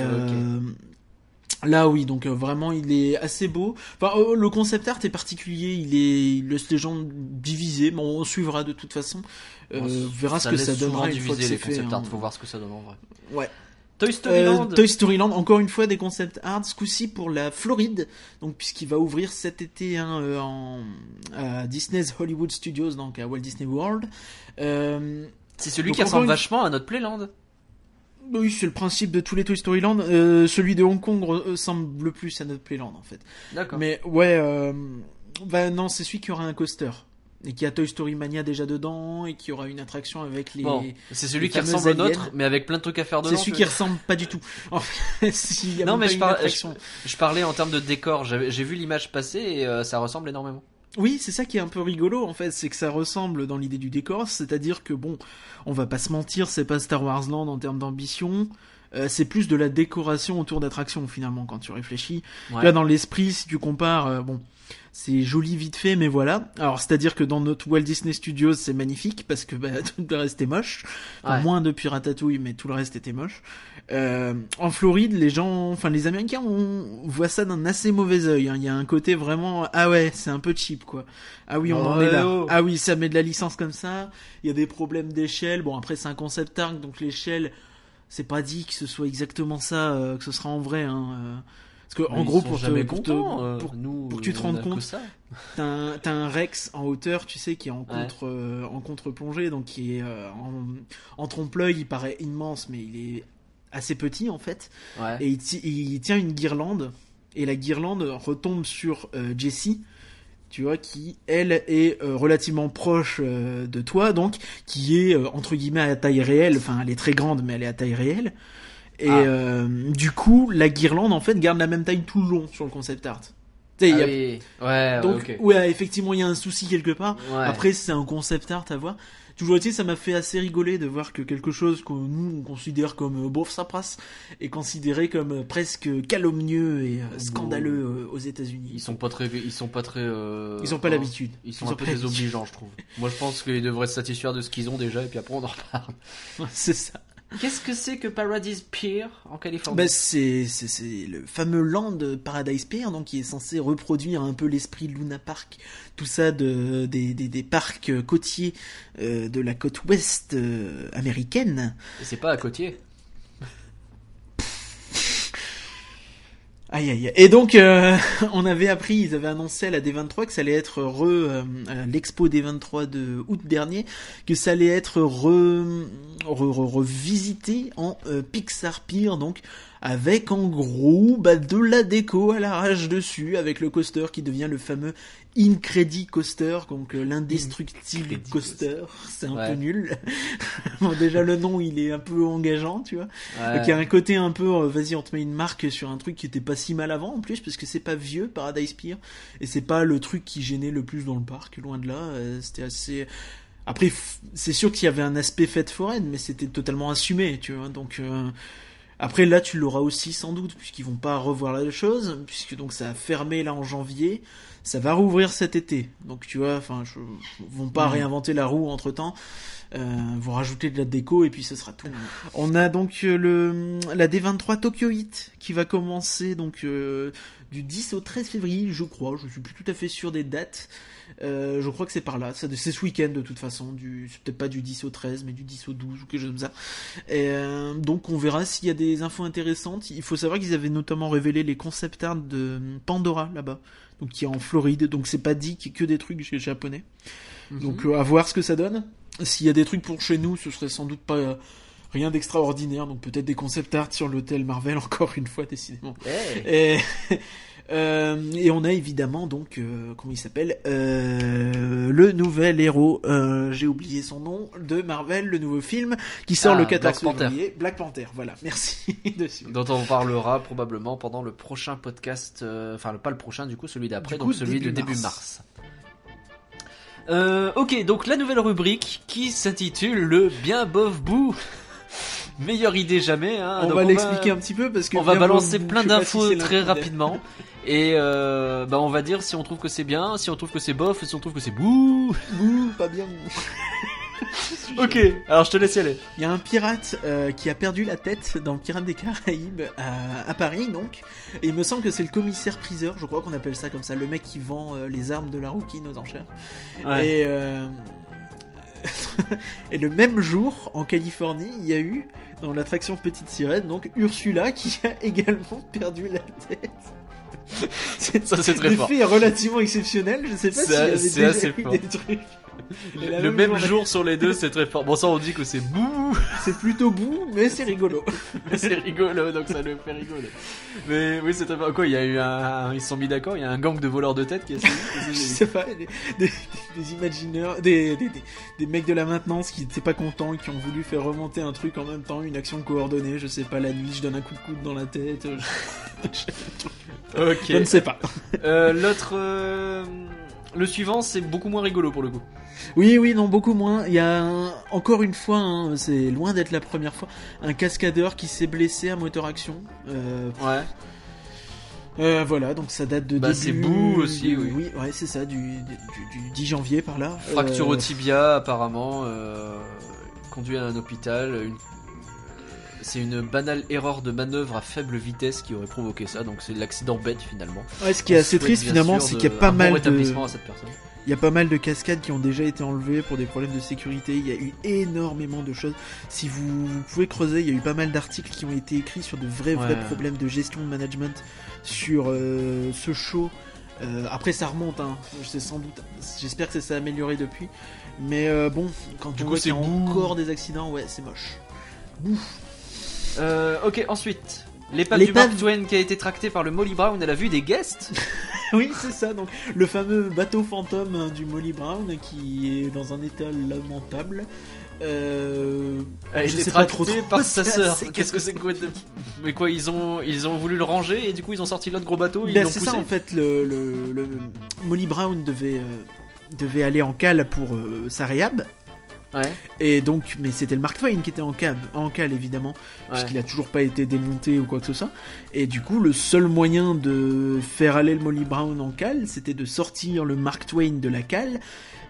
là, oui, donc vraiment, il est assez beau. Enfin, le concept art est particulier. Il laisse les gens divisés. Bon, on suivra de toute façon. On verra ce que ça donnera une fois que c'est les fait. Concept art, faut voir ce que ça donne en vrai. Ouais. Toy Story Land. Toy Story Land, encore une fois des concept art, ce coup-ci pour la Floride, donc puisqu'il va ouvrir cet été à Disney's Hollywood Studios, donc à Walt Disney World. C'est celui qui ressemble vachement à notre Playland. Oui, c'est le principe de tous les Toy Story Land. Celui de Hong Kong ressemble plus à notre Playland en fait. D'accord. Mais ouais, non, c'est celui qui aura un coaster. Et qui a Toy Story Mania déjà dedans, et qui aura une attraction avec les. Bon, c'est celui qui ressemble au nôtre, mais avec plein de trucs à faire dedans. C'est celui qui ressemble pas du tout. En fait, non, mais je parlais en termes de décor. J'ai vu l'image passer et ça ressemble énormément. Oui, c'est ça qui est un peu rigolo en fait, c'est que ça ressemble dans l'idée du décor, c'est-à-dire que bon, on va pas se mentir, c'est pas Star Wars Land en termes d'ambition. C'est plus de la décoration autour d'attractions finalement quand tu réfléchis. Ouais. Là dans l'esprit, si tu compares, bon, c'est joli vite fait, mais voilà. Alors c'est-à-dire que dans notre Walt Disney Studios, c'est magnifique parce que tout le reste est moche. Enfin, moins depuis Ratatouille, mais tout le reste était moche. En Floride, les Américains voient ça d'un assez mauvais œil. Il y a un côté vraiment, ah ouais, c'est un peu cheap quoi. Ah oui, on en est là. Ah oui, ça met de la licence comme ça. Il y a des problèmes d'échelle. Bon après c'est un concept art, donc l'échelle. C'est pas dit que ce soit exactement ça, que ce sera en vrai. Parce que en gros, pour que tu te rendes compte, t'as un Rex en hauteur, tu sais, qui est en contre-plongée, donc qui est en trompe-l'œil, il paraît immense, mais il est assez petit en fait. Ouais. Et il tient une guirlande, et la guirlande retombe sur Jessie. Tu vois, qui, elle, est relativement proche de toi, donc, qui est, entre guillemets, à taille réelle. Enfin, elle est très grande, mais elle est à taille réelle. Et du coup, la guirlande, en fait, garde la même taille tout le long sur le concept art. Oui. Ouais, donc, okay. Ouais, effectivement, il y a un souci quelque part. Ouais. Après, c'est un concept art à voir. Toujours ça m'a fait assez rigoler de voir que quelque chose que nous on considère comme bof ça passe est considéré comme presque calomnieux et scandaleux aux États-Unis. Ils sont pas l'habitude. Ils sont un peu désobligeants, je trouve. Moi, je pense qu'ils devraient se satisfaire de ce qu'ils ont déjà et puis après on en reparle. C'est ça. Qu'est-ce que c'est que Paradise Pier en Californie ? C'est le fameux land Paradise Pier, donc qui est censé reproduire un peu l'esprit Luna Park, tout ça des parcs côtiers de la côte ouest américaine. Et c'est pas à côtier. Aïe aïe. Et donc on avait appris, ils avaient annoncé à la D23 que ça allait être à l'expo D23 de août dernier, que ça allait être revisité en Pixar Pier, donc avec en gros de la déco à l'arrache dessus, avec le coaster qui devient le fameux Incredi Coaster, donc l'indestructible coaster. C'est un peu nul. Bon, déjà le nom il est un peu engageant, tu vois. Ouais. Donc il y a un côté un peu vas-y on te met une marque sur un truc qui était pas si mal avant en plus, parce que c'est pas vieux Paradise Pier et c'est pas le truc qui gênait le plus dans le parc, loin de là. C'était assez. Après c'est sûr qu'il y avait un aspect fête foraine, mais c'était totalement assumé, tu vois. Donc après là tu l'auras aussi sans doute, puisqu'ils vont pas revoir la chose, puisque donc ça a fermé là en janvier. Ça va rouvrir cet été, donc tu vois, enfin, vont pas réinventer la roue entre temps, vont rajouter de la déco et puis ce sera tout. On a donc la D23 Tokyo Heat qui va commencer donc du 10 au 13 février, je crois. Je suis plus tout à fait sûr des dates. Je crois que c'est par là. C'est ce week-end de toute façon. C'est peut-être pas du 10 au 13, mais du 10 au 12 ou quelque chose comme ça. Et donc on verra s'il y a des infos intéressantes. Il faut savoir qu'ils avaient notamment révélé les concept art de Pandora là-bas, donc qui est en Floride. Donc c'est pas dit qu'il y ait que des trucs japonais. Donc à voir ce que ça donne. S'il y a des trucs pour chez nous, ce serait sans doute pas rien d'extraordinaire, donc peut-être des concept art sur l'hôtel Marvel, encore une fois, décidément. Hey. Et on a évidemment donc comment il s'appelle le nouvel héros, j'ai oublié son nom, de Marvel, le nouveau film qui sort le 14 février, Black Panther. Voilà, merci dessus. Dont on parlera probablement pendant le prochain podcast, enfin pas le prochain du coup, celui d'après, donc celui de début mars. Ok, donc la nouvelle rubrique qui s'intitule le bien bof bou. Meilleure idée jamais. Hein. On donc va l'expliquer un petit peu parce que on va balancer plein d'infos très rapidement et on va dire si on trouve que c'est bien, si on trouve que c'est bof, si on trouve que c'est bouh, pas bien. Ok, alors je te laisse y aller. Il y a un pirate qui a perdu la tête dans Pirates des Caraïbes à Paris donc, et il me semble que c'est le commissaire priseur, je crois qu'on appelle ça comme ça, le mec qui vend les armes de la rouquine aux enchères. Ouais. Et le même jour, en Californie, il y a eu, dans l'attraction Petite Sirène, donc Ursula qui a également perdu la tête. Ça c'est très fort. Le fait est relativement exceptionnel, je sais pas s'il y avait déjà assez eu fort. des trucs. Le même jour sur les deux, c'est très fort. Bon, ça on dit que c'est bouh. C'est plutôt bouh, mais c'est rigolo. C'est rigolo, donc ça le fait rigoler. Mais oui, c'est très fort. Quoi, il y a eu ils se sont mis d'accord, il y a un gang de voleurs de tête qui a suivi. Je sais pas, des imagineurs, des mecs de la maintenance qui étaient pas contents, qui ont voulu faire remonter un truc en même temps, une action coordonnée, je sais pas, la nuit, je donne un coup de coude dans la tête. Ok. Je ne sais pas. L'autre, le suivant, c'est beaucoup moins rigolo pour le coup. Oui, non, beaucoup moins. Il y a encore une fois, hein, c'est loin d'être la première fois, un cascadeur qui s'est blessé à moteur action. Voilà, donc ça date de début... c'est Boo aussi, oui. Oui, ouais, c'est ça, du 10 janvier par là. Fracture au tibia, apparemment, conduit à un hôpital. C'est une banale erreur de manœuvre à faible vitesse qui aurait provoqué ça, donc c'est l'accident bête finalement. Ouais, ce qui est assez triste finalement, c'est qu'il y a pas mal rétablissement à cette personne. Il y a pas mal de cascades qui ont déjà été enlevées pour des problèmes de sécurité. Il y a eu énormément de choses. Si vous pouvez creuser, il y a eu pas mal d'articles qui ont été écrits sur de vrais problèmes de gestion de management sur ce show. Après ça remonte, hein. Sans doute. J'espère que ça s'est amélioré depuis. Mais bon, quand on voit qu'il y a encore des accidents, ouais, c'est moche. Bouh. Ok, ensuite. L'épave du Mark Twain qui a été tractée par le Molly Brown à la vue des guests. Oui, c'est ça, donc le fameux bateau fantôme du Molly Brown qui est dans un état lamentable. Il est tracté par sa sœur. Qu'est-ce que c'est que mais quoi, ils ont voulu le ranger et du coup ils ont sorti l'autre gros bateau. Ils l'ont poussé. C'est ça en fait, le Molly Brown devait aller en cale pour sa réhab. Ouais. Et donc, mais c'était le Mark Twain qui était en cale évidemment, puisqu'il a toujours pas été démonté ou quoi que ce soit. Et du coup, le seul moyen de faire aller le Molly Brown en cale, c'était de sortir le Mark Twain de la cale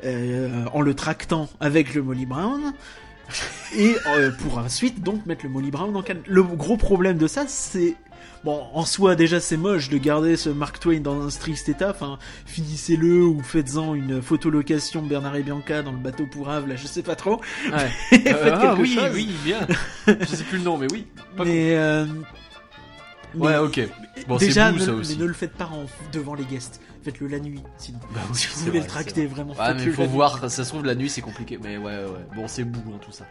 en le tractant avec le Molly Brown. Et pour ensuite donc mettre le Molly Brown en cale. Le gros problème de ça, c'est... Bon, en soi, déjà, c'est moche de garder ce Mark Twain dans un strict état. Enfin, finissez-le ou faites-en une photolocation Bernard et Bianca dans le bateau pour Havre, là, je sais pas trop. Ouais. Faites quelque chose. Oui, bien. Je sais plus le nom, mais oui. Ouais, ok. Bon, déjà, c'est beau, ça aussi. Mais ne le faites pas devant les guests. Faites-le la nuit, sinon. Bah oui, si vous voulez le tracter, vraiment. Ouais, mais faut voir. Ça se trouve, la nuit, c'est compliqué. Mais ouais. Bon, c'est beau, hein, tout ça.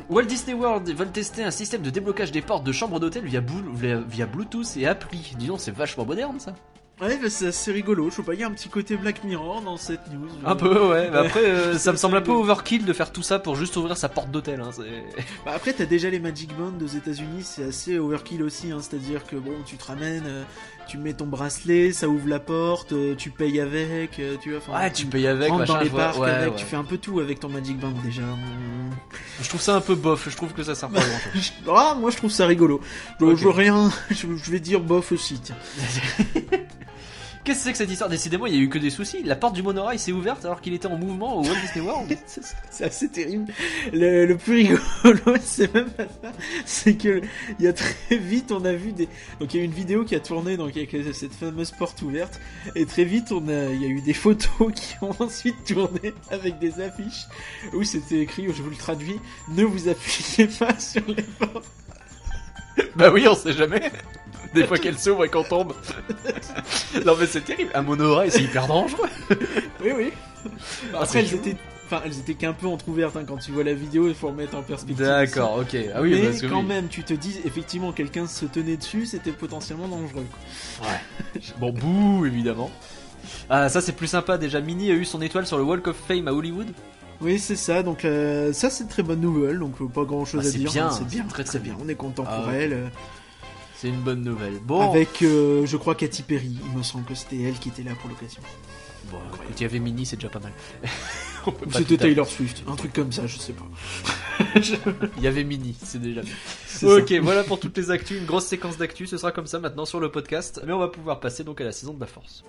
Walt Disney World veulent tester un système de déblocage des portes de chambres d'hôtel via Bluetooth et appli. Dis donc, c'est vachement moderne, ça. Ouais, bah c'est assez rigolo. Je sais pas, il y a un petit côté Black Mirror dans cette news. Un peu, ouais. Mais après, ça me semble un peu overkill de faire tout ça pour juste ouvrir sa porte d'hôtel. Hein. Bah après, t'as déjà les Magic Bands aux États-Unis, c'est assez overkill aussi. Hein. C'est-à-dire que bon, tu te ramènes, tu mets ton bracelet, ça ouvre la porte, tu payes avec, tu vois. Ouais, tu payes avec. Rentres dans les parcs avec, tu fais un peu tout avec ton Magic Band déjà. Je trouve ça un peu bof. Je trouve que ça sert pas à grand-chose. Moi, je trouve ça rigolo. Je vais dire bof aussi. Tiens. Qu'est-ce que c'est que cette histoire? Décidément, il y a eu que des soucis. La porte du monorail s'est ouverte alors qu'il était en mouvement au Walt Disney World. C'est assez terrible. Le plus rigolo, c'est même pas ça. C'est que il y a très vite, on a vu donc il y a eu une vidéo qui a tourné donc avec cette fameuse porte ouverte et très vite il y a eu des photos qui ont ensuite tourné avec des affiches où c'était écrit, je vous le traduis, ne vous appuyez pas sur les portes. Bah oui, on sait jamais. Des fois qu'elle s'ouvre et qu'on tombe. Non mais c'est terrible. Un monorail, c'est hyper dangereux. Oui. Après, elles étaient Enfin, elles étaient qu'un peu entrouvertes, hein. Quand tu vois la vidéo, il faut remettre en perspective. D'accord, ok. Ah oui, mais parce que quand oui. même, tu te dis, effectivement, quelqu'un se tenait dessus, c'était potentiellement dangereux, quoi. Ouais. Bon, bouh, évidemment. Ah, ça c'est plus sympa. Déjà, Minnie a eu son étoile sur le Walk of Fame à Hollywood. Oui, c'est ça, donc ça c'est une très bonne nouvelle, donc pas grand chose Ah, à c'est dire. bien, C'est bien, c'est très bien, on est content Ah, pour ouais. elle. C'est une bonne nouvelle. Bon. Avec, je crois, Katy Perry, il me semble que c'était elle qui était là pour l'occasion. Bon, écoute, il y avait Minnie, c'est déjà pas mal. On peut Ou pas c'était tout à- Taylor Swift, un truc comme ça, je sais pas. Il y avait Minnie, c'est déjà bien. C'est Ok, voilà pour toutes les actus, une grosse séquence d'actu, ce sera comme ça maintenant sur le podcast, mais on va pouvoir passer donc à la saison de la force.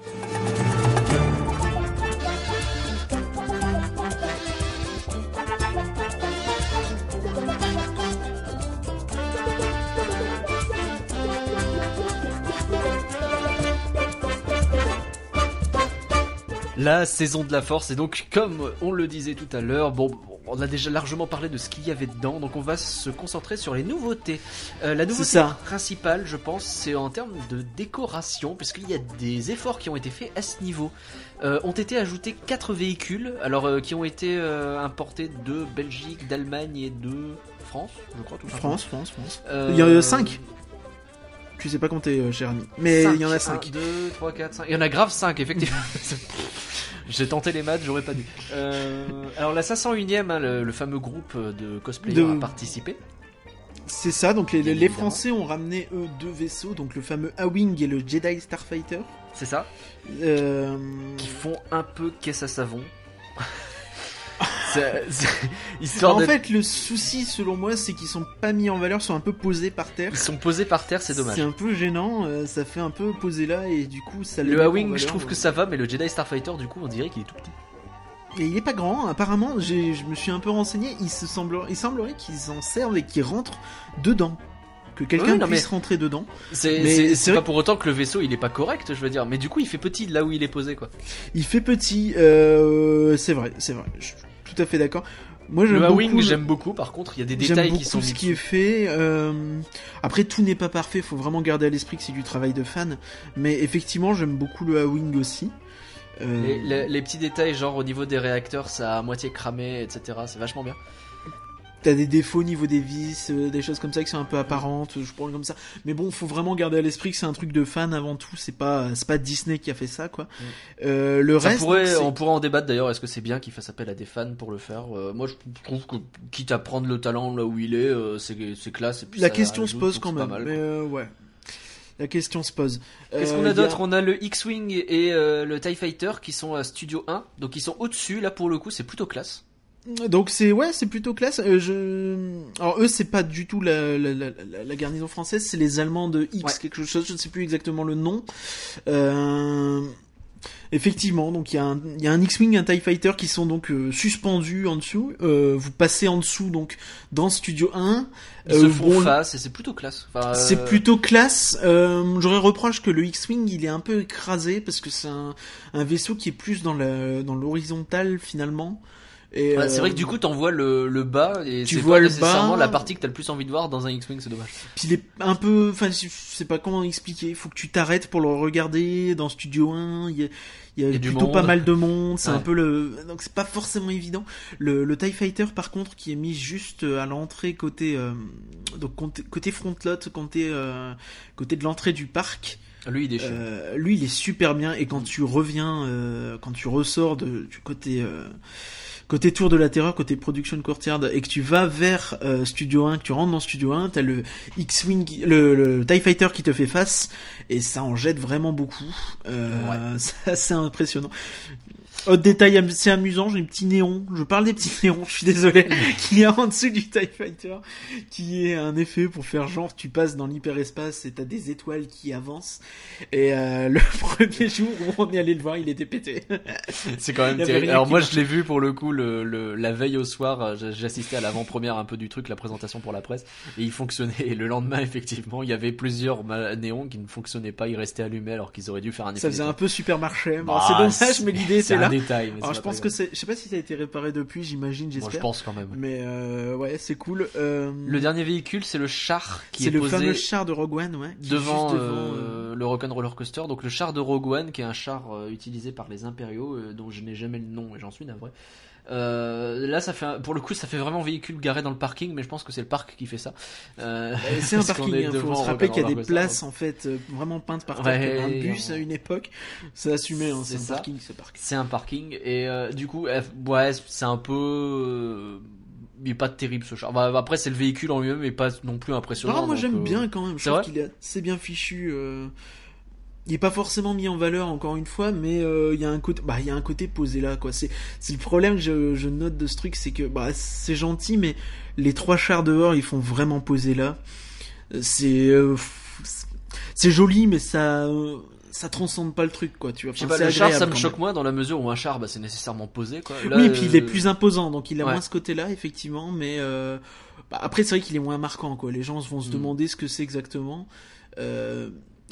La saison de la force, et donc comme on le disait tout à l'heure, bon, on a déjà largement parlé de ce qu'il y avait dedans, donc on va se concentrer sur les nouveautés. La nouveauté ça. principale, je pense, c'est en termes de décoration, puisqu'il y a des efforts qui ont été faits à ce niveau. Ont été ajoutés 4 véhicules, alors qui ont été importés de Belgique, d'Allemagne et de France, je crois tout simplement. France. Euh, Il y en a 5. Tu sais pas compter, cher ami. Mais il y en a 5. 1, 2, 3, 4, 5. Il y en a grave 5, effectivement. J'ai tenté les maths, j'aurais pas dû. Alors la 501ème, hein, le fameux groupe de cosplayers a participé. C'est ça, donc Bien les évidemment. Français ont ramené eux 2 vaisseaux, donc le fameux A-Wing et le Jedi Starfighter. C'est ça. Euh, Qui font un peu caisse à savon. Histoire En de... fait, le souci, selon moi, c'est qu'ils sont pas mis en valeur, sont un peu posés par terre. Ils sont posés par terre, c'est dommage. C'est un peu gênant, ça fait un peu poser là et du coup ça les met Le en A-Wing, valeur. je trouve que ça va, mais le Jedi Starfighter, du coup, on dirait qu'il est tout petit. Et il est pas grand, apparemment, je me suis un peu renseigné, il semblerait qu'ils en servent et qu'ils rentrent dedans. Que quelqu'un Oui, non, puisse mais- rentrer dedans. C'est c'est pas vrai- pour autant que le vaisseau il est pas correct, je veux dire. Mais du coup, il fait petit là où il est posé, quoi. Il fait petit, c'est vrai, je suis tout à fait d'accord. Moi j'aime Le beaucoup A-Wing, j'aime beaucoup. Par contre, il y a des J'aime détails beaucoup qui sont ce mis qui est fait. Après, tout n'est pas parfait. Faut vraiment garder à l'esprit que c'est du travail de fan. Mais effectivement, j'aime beaucoup le A-Wing aussi. Les petits détails, genre au niveau des réacteurs, ça a à moitié cramé, etc. C'est vachement bien. T'as des défauts au niveau des vis, des choses comme ça qui sont un peu apparentes. Je prends comme ça. Mais bon, faut vraiment garder à l'esprit que c'est un truc de fan avant tout. C'est pas Disney qui a fait ça, quoi. Le Ça reste, pourrait, donc, c'est- on pourrait en débattre d'ailleurs. Est-ce que c'est bien qu'il fasse appel à des fans pour le faire Moi, je trouve que quitte à prendre le talent là où il est, c'est classe. Et puis la ça question se ajoute, pose donc quand c'est pas même. mal, Mais quoi. ouais. La question se pose. Qu'est-ce qu'on Il y a d'autre On a le X-Wing et le TIE Fighter qui sont à Studio 1, donc ils sont au-dessus. Là, pour le coup, c'est plutôt classe. Donc c'est plutôt classe. Alors eux c'est pas du tout la garnison française, c'est les Allemands de X Ouais. quelque chose, je ne sais plus exactement le nom. Effectivement, donc il y a un X-Wing, un TIE Fighter qui sont donc suspendus en dessous. Vous passez en dessous donc dans Studio 1. Ils se font bon, face et c'est plutôt classe. Enfin, c'est plutôt classe. J'aurais reproche que le X-Wing il est un peu écrasé parce que c'est un vaisseau qui est plus dans l'horizontale finalement. Et, c'est vrai que du coup t'envoies le bas et tu c'est vois pas le nécessairement bas. la partie que t'as le plus envie de voir dans un X-Wing, c'est dommage. Puis il est un peu, enfin, je sais pas comment expliquer. Il faut que tu t'arrêtes pour le regarder dans Studio 1. Il y a du plutôt monde. pas mal de monde. C'est Ouais. un peu donc c'est pas forcément évident. Le TIE Fighter, par contre, qui est mis juste à l'entrée côté, donc côté front lot, côté de l'entrée du parc. Lui il déchire. Lui, il est super bien. Et quand tu reviens, quand tu ressors du côté Tour de la Terreur, côté Production Courtyard, et que tu vas vers Studio 1, que tu rentres dans Studio 1, t'as le X-Wing, le TIE Fighter qui te fait face, et ça en jette vraiment beaucoup. C'est assez impressionnant. Autre détail assez amusant, j'ai un petit néon. Je parle des petits néons, je suis désolé, qui est en dessous du TIE Fighter, qui est un effet pour faire genre tu passes dans l'hyperespace et t'as des étoiles qui avancent. Et le premier jour où on est allé le voir, il était pété. C'est quand même Il y avait terrible. rien Alors qui moi marchait. je l'ai vu pour le coup la veille au soir, j'assistais à l'avant-première un peu du truc, la présentation pour la presse, et il fonctionnait. Et le lendemain effectivement, il y avait plusieurs néons qui ne fonctionnaient pas, ils restaient allumés alors qu'ils auraient dû faire un effet. Ça faisait un peu supermarché. Bon, Bah, c'est dommage, mais l'idée c'est était là. détail. Mais Alors je pense que je sais pas si ça a été réparé depuis, j'imagine, Bon, je j'espère. pense quand même. Mais ouais, c'est cool. Le dernier véhicule, c'est le char qui c'est est le posé fameux char de Rogue One, ouais, qui est devant, juste devant le Rock'n'Roller Coaster. Donc le char de Rogue One, qui est un char utilisé par les Impériaux, dont je n'ai jamais le nom et j'en suis navré. Là, pour le coup, ça fait vraiment véhicule garé dans le parking, mais je pense que c'est le parc qui fait ça. C'est un parce parking, qu'on est il faut devant se rappeler qu'il y a des Rock'n'Roller places Coaster. en fait vraiment peintes par terre Ouais, comme un bus à une époque. C'est assumé, hein, c'est C'est un ça. parking ce parc. C'est un parking et du coup, ouais, c'est un peu. Il est pas terrible ce char. Bah, après, c'est le véhicule en lui-même, mais pas non plus impressionnant. Non, moi donc, j'aime bien quand même. Je c'est trouve vrai qu'il est assez bien fichu. Il est pas forcément mis en valeur encore une fois, mais il y a un côté posé là quoi. C'est le problème que je note de ce truc, c'est que c'est gentil, mais les 3 chars dehors ils font vraiment poser là. C'est joli, mais ça transcende pas le truc quoi. Tu vois. Je sais Enfin, pas, c'est le char, ça agréable me quand choque même. moins dans la mesure où un char, c'est nécessairement posé quoi. Là, Oui, et puis il est plus imposant, donc il a ouais. moins ce côté-là effectivement, mais après c'est vrai qu'il est moins marquant quoi. Les gens vont se demander ce que c'est exactement.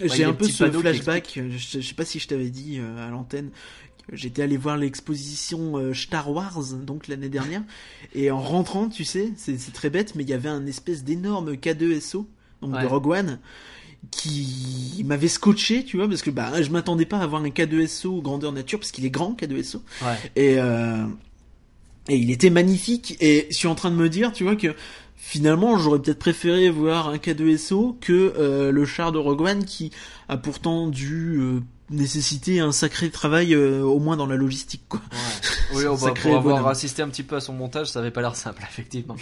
J'ai a un des peu petits ce panneaux qui flashback, je sais pas si je t'avais dit à l'antenne, j'étais allé voir l'exposition Star Wars donc l'année dernière, et en rentrant, tu sais, c'est très bête, mais il y avait un espèce d'énorme K2SO, donc de Ouais. Rogue One, qui m'avait scotché, tu vois, parce que je m'attendais pas à avoir un K2SO grandeur nature, parce qu'il est grand, K2SO, Ouais. et il était magnifique, et je suis en train de me dire, tu vois, que finalement, j'aurais peut-être préféré voir un K2SO que le char de Rogue One qui a pourtant dû nécessiter un sacré travail, au moins dans la logistique, quoi. Ouais. Oui, Sacré pour avoir bonhomme. assisté un petit peu à son montage, ça avait pas l'air simple, effectivement.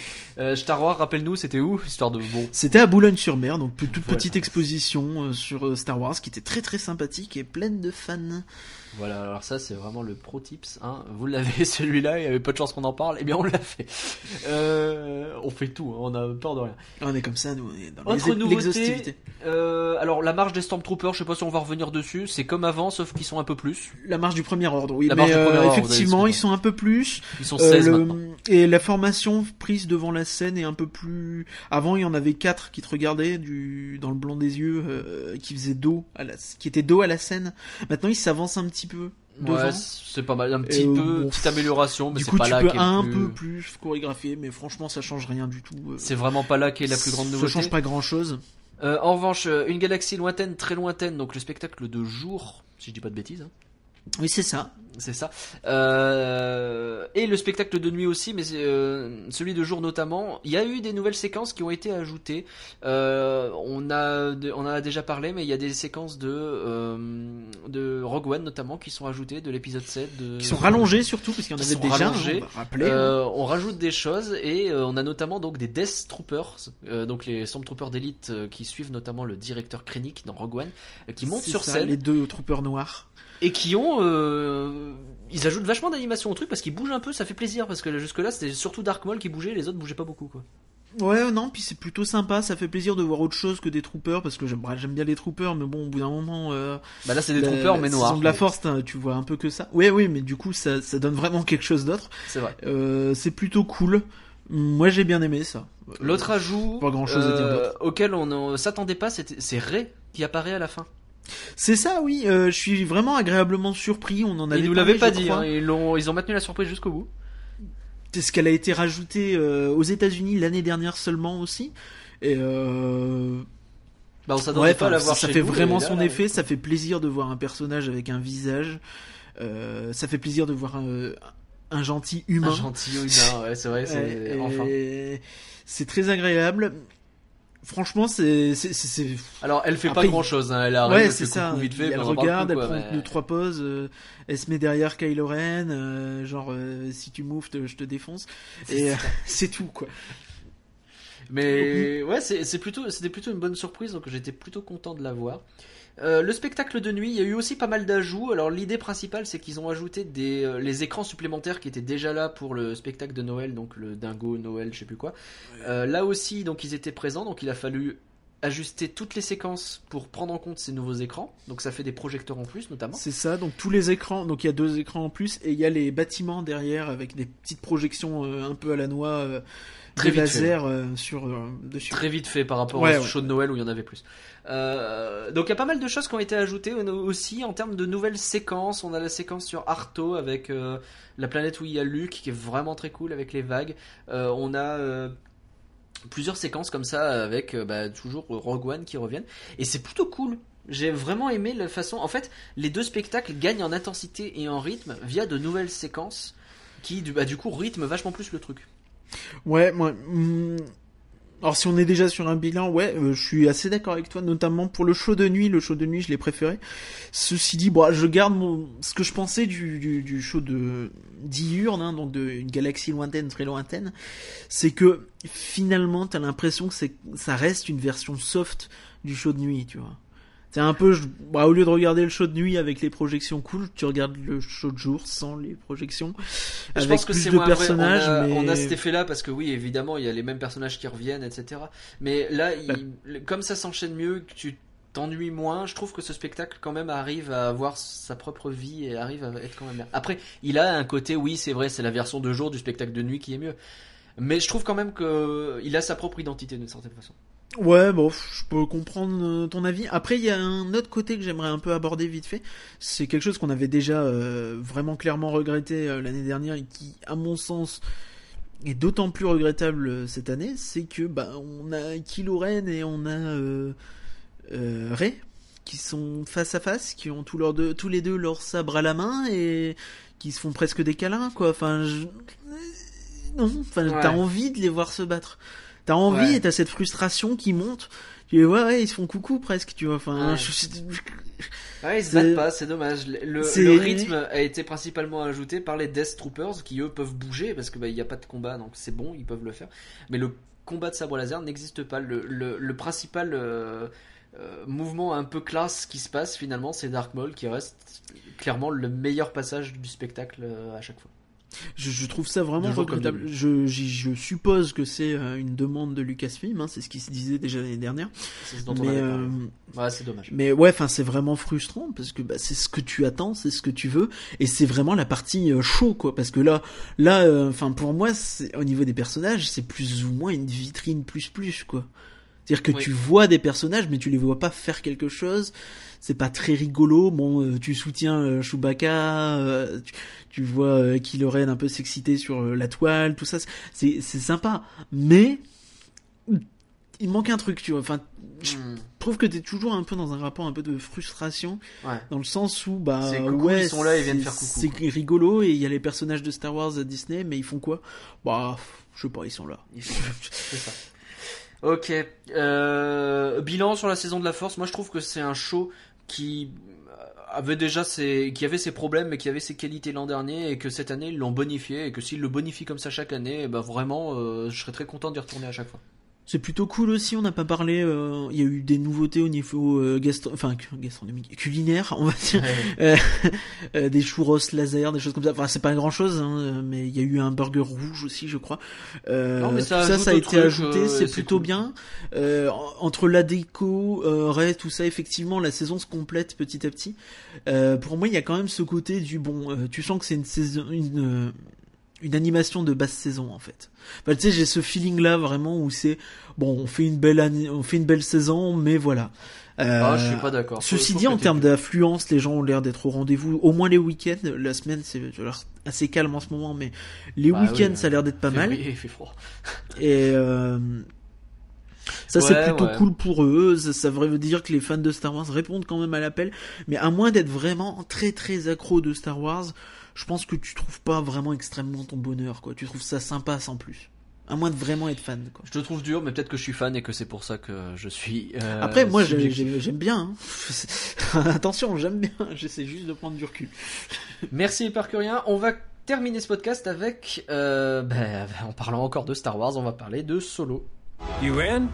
Star Wars, rappelle-nous, c'était où, histoire de bon. C'était à Boulogne-sur-Mer, donc toute Voilà. petite exposition sur Star Wars qui était très très sympathique et pleine de fans. Voilà, alors ça c'est vraiment le pro tips, hein. Vous l'avez celui-là, il y avait pas de chance qu'on en parle, eh bien on l'a fait. On fait tout, hein, on a peur de rien. On est comme ça, nous, on est dans Autre nouveauté, l'exhaustivité. alors la marche des Stormtroopers, je sais pas si on va revenir dessus, c'est comme avant, sauf qu'ils sont un peu plus. La marche du premier ordre, oui, La mais marche du premier ordre, effectivement, vous avez ils sont un peu plus. Ils sont 16 maintenant. Et la formation prise devant la scène est un peu plus. Avant, il y en avait 4 qui te regardaient dans le blanc des yeux, qui faisaient qui étaient dos à la scène. Maintenant, ils s'avancent un petit peu devant. Ouais, c'est pas mal, un petit Et, peu, bon, petite amélioration, mais Du c'est coup, pas tu là peux qu'est le un plus- peu plus chorégraphier, mais franchement, ça change rien du tout. C'est vraiment pas là qu'est la plus grande Ça nouveauté. change pas grand chose. En revanche, une galaxie lointaine, très lointaine, donc le spectacle de jour, si je dis pas de bêtises, hein. Oui, c'est ça. C'est ça. Et le spectacle de nuit aussi, mais celui de jour notamment. Il y a eu des nouvelles séquences qui ont été ajoutées. On en a déjà parlé, mais il y a des séquences de Rogue One notamment qui sont ajoutées de l'épisode 7. Qui sont rallongés surtout, parce qu'il y en Qui avait sont déjà, rallongés. on va rappeler. hein. On rajoute des choses et on a notamment donc des Death Troopers, donc les Stormtroopers d'élite qui suivent notamment le directeur Krennic dans Rogue One, qui montent C'est sur ça, scène les 2 troopers noirs. et qui ont ils ajoutent vachement d'animation au truc parce qu'ils bougent un peu, ça fait plaisir parce que jusque là c'était surtout Dark Maul qui bougeait, les autres bougeaient pas beaucoup quoi. Ouais, non, puis c'est plutôt sympa, ça fait plaisir de voir autre chose que des troopers, parce que j'aime bien les troopers, mais bon, au bout d'un moment... Bah là c'est des troopers mais noirs. Saison de la force, tu vois un peu que ça. Ouais, oui, mais du coup, ça donne vraiment quelque chose d'autre. C'est vrai. C'est plutôt cool. Moi, j'ai bien aimé ça. L'autre ajout pas grand-chose à dire d'autre. auquel on ne s'attendait pas, c'est Rey qui apparaît à la fin. C'est ça, oui, je suis vraiment agréablement surpris, on en avait Ils nous parlé, l'avaient pas je dit, crois. hein, ils ont maintenu la surprise jusqu'au bout. C'est ce qu'elle a été rajoutée aux États-Unis l'année dernière seulement aussi. Et Bah on s'attendait pas à la voir ça chez fait nous, vraiment et là, son là, effet, ça fait plaisir de voir un personnage avec un visage. Ça fait plaisir de voir un gentil humain. Un gentil humain, ouais, c'est vrai, Et enfin. c'est très agréable. Franchement, c'est... Alors elle fait Après, pas grand chose, hein. Elle arrive, Ouais, elle c'est fait ça. coucou vite fait, mais Elle on en parle regarde, plus, elle quoi, prend mais- 2-3 pauses, elle se met derrière Kylo Ren, genre si tu moves, je te défonce. Et c'est tout, quoi. Mais ouais, c'était plutôt une bonne surprise, donc j'étais plutôt content de la voir. Le spectacle de nuit, il y a eu aussi pas mal d'ajouts. Alors l'idée principale, c'est qu'ils ont ajouté les écrans supplémentaires qui étaient déjà là pour le spectacle de Noël, donc le Dingo Noël, je sais plus quoi. Là aussi, donc ils étaient présents, donc il a fallu ajuster toutes les séquences pour prendre en compte ces nouveaux écrans. Donc ça fait des projecteurs en plus notamment. C'est ça, donc tous les écrans, donc il y a 2 écrans en plus et il y a les bâtiments derrière avec des petites projections un peu à la noix, Très des vite fait. lasers dessus. Très vite fait par rapport Ouais, au ouais. show de Noël où il y en avait plus. Donc il y a pas mal de choses qui ont été ajoutées aussi en termes de nouvelles séquences. On a la séquence sur Arto avec la planète où il y a Luke qui est vraiment très cool avec les vagues. On a plusieurs séquences comme ça avec toujours Rogue One qui reviennent et c'est plutôt cool. J'ai vraiment aimé la façon. En fait, les 2 spectacles gagnent en intensité et en rythme via de nouvelles séquences qui du coup rythment vachement plus le truc. Ouais, moi. Alors si on est déjà sur un bilan, ouais, je suis assez d'accord avec toi, notamment pour le show de nuit. Le show de nuit, je l'ai préféré. Ceci dit, bon, je garde ce que je pensais du show d'Iurne, hein, donc d'une galaxie lointaine, très lointaine. C'est que finalement, t'as l'impression que ça reste une version soft du show de nuit, tu vois. C'est un peu, au lieu de regarder le show de nuit avec les projections cool, tu regardes le show de jour sans les projections. Je Avec pense que plus c'est de moins vrai. personnages, On a mais cet effet-là parce que oui, évidemment, il y a les mêmes personnages qui reviennent, etc. Mais là, comme ça s'enchaîne mieux, que tu t'ennuies moins, je trouve que ce spectacle quand même arrive à avoir sa propre vie et arrive à être quand même bien. Après, il a un côté, oui, c'est vrai, c'est la version de jour du spectacle de nuit qui est mieux. Mais je trouve quand même qu'il a sa propre identité d'une certaine façon. ouais, bon, je peux comprendre ton avis. Après, il y a un autre côté que j'aimerais un peu aborder vite fait. C'est quelque chose qu'on avait déjà vraiment clairement regretté l'année dernière et qui, à mon sens, est d'autant plus regrettable cette année. C'est que on a Kylo Ren et on a Rey qui sont face à face, qui ont tous les deux leur sabre à la main et qui se font presque des câlins, quoi. Enfin, non, enfin, Ouais. t'as envie de les voir se battre. T'as envie Ouais. et t'as cette frustration qui monte. Tu dis, ouais, ils se font coucou presque, tu vois. Enfin, Ouais. Ouais, ils se battent pas, c'est dommage. c'est- Le rythme a été principalement ajouté par les Death Troopers qui eux peuvent bouger parce que il n'y a pas de combat donc c'est bon, ils peuvent le faire. Mais le combat de sabre laser n'existe pas. Le principal mouvement un peu classe qui se passe finalement, c'est Dark Maul qui reste clairement le meilleur passage du spectacle à chaque fois. je trouve ça vraiment De jour comme de regrettable. Je suppose que c'est une demande de Lucasfilm, hein, c'est ce qui se disait déjà l'année dernière. C'est ce dont on Mais, avait parlé. Ouais, c'est dommage. mais ouais, enfin, c'est vraiment frustrant parce que c'est ce que tu attends, c'est ce que tu veux, et c'est vraiment la partie show, quoi. Parce que là, enfin, pour moi, au niveau des personnages, c'est plus ou moins une vitrine plus, quoi. C'est-à-dire que Oui. tu vois des personnages, mais tu les vois pas faire quelque chose. C'est pas très rigolo. Bon, tu soutiens Chewbacca, tu vois Kylo Ren un peu s'exciter sur la toile, tout ça. C'est sympa, mais il manque un truc, tu vois. Enfin, je trouve que t'es toujours un peu dans un rapport un peu de frustration, Ouais. dans le sens où C'est coucou, ouais, ils sont là, ils viennent faire coucou, c'est quoi. rigolo et il y a les personnages de Star Wars à Disney, mais ils font quoi? Je sais pas, ils sont là. C'est ça. Ok. Bilan sur la saison de la Force. Moi, je trouve que c'est un show qui qui avait ses problèmes, mais qui avait ses qualités l'an dernier, et que cette année ils l'ont bonifié, et que s'ils le bonifient comme ça chaque année, vraiment, je serais très content d'y retourner à chaque fois. C'est plutôt cool aussi, on n'a pas parlé, il y a eu des nouveautés au niveau gastronomique, culinaire, on va dire, des churros laser, des choses comme ça. Enfin, c'est pas grand chose, hein, mais il y a eu un burger rouge aussi, je crois. Non, mais tout ça ajoute a au été truc, ajouté, c'est c'est plutôt cool. bien. Entre la déco, Ray, tout ça, effectivement, la saison se complète petit à petit. Pour moi, il y a quand même ce côté du tu sens que c'est une saison, une animation de basse saison en fait. Enfin, tu sais, j'ai ce feeling là vraiment où c'est on fait une belle saison, mais voilà. Je suis pas d'accord. Ceci Je dit, trouve en que termes d'affluence, les gens ont l'air d'être au rendez-vous. Au moins les week-ends, la semaine c'est assez calme en ce moment, mais les week-ends ça a l'air d'être pas mal. Il fait froid. Et ça c'est Ouais, plutôt ouais. cool pour eux. Ça veut dire que les fans de Star Wars répondent quand même à l'appel. Mais à moins d'être vraiment très très accro de Star Wars, je pense que tu trouves pas vraiment extrêmement ton bonheur, quoi. Tu trouves ça sympa sans plus. À moins de vraiment être fan, quoi. Je te trouve dur, mais peut-être que je suis fan et que c'est pour ça que je suis. Après, moi, subjectif. j'aime bien. Hein. Attention, j'aime bien. J'essaie juste de prendre du recul. Merci Hypercurien. On va terminer ce podcast avec, en parlant encore de Star Wars, on va parler de Solo. You in?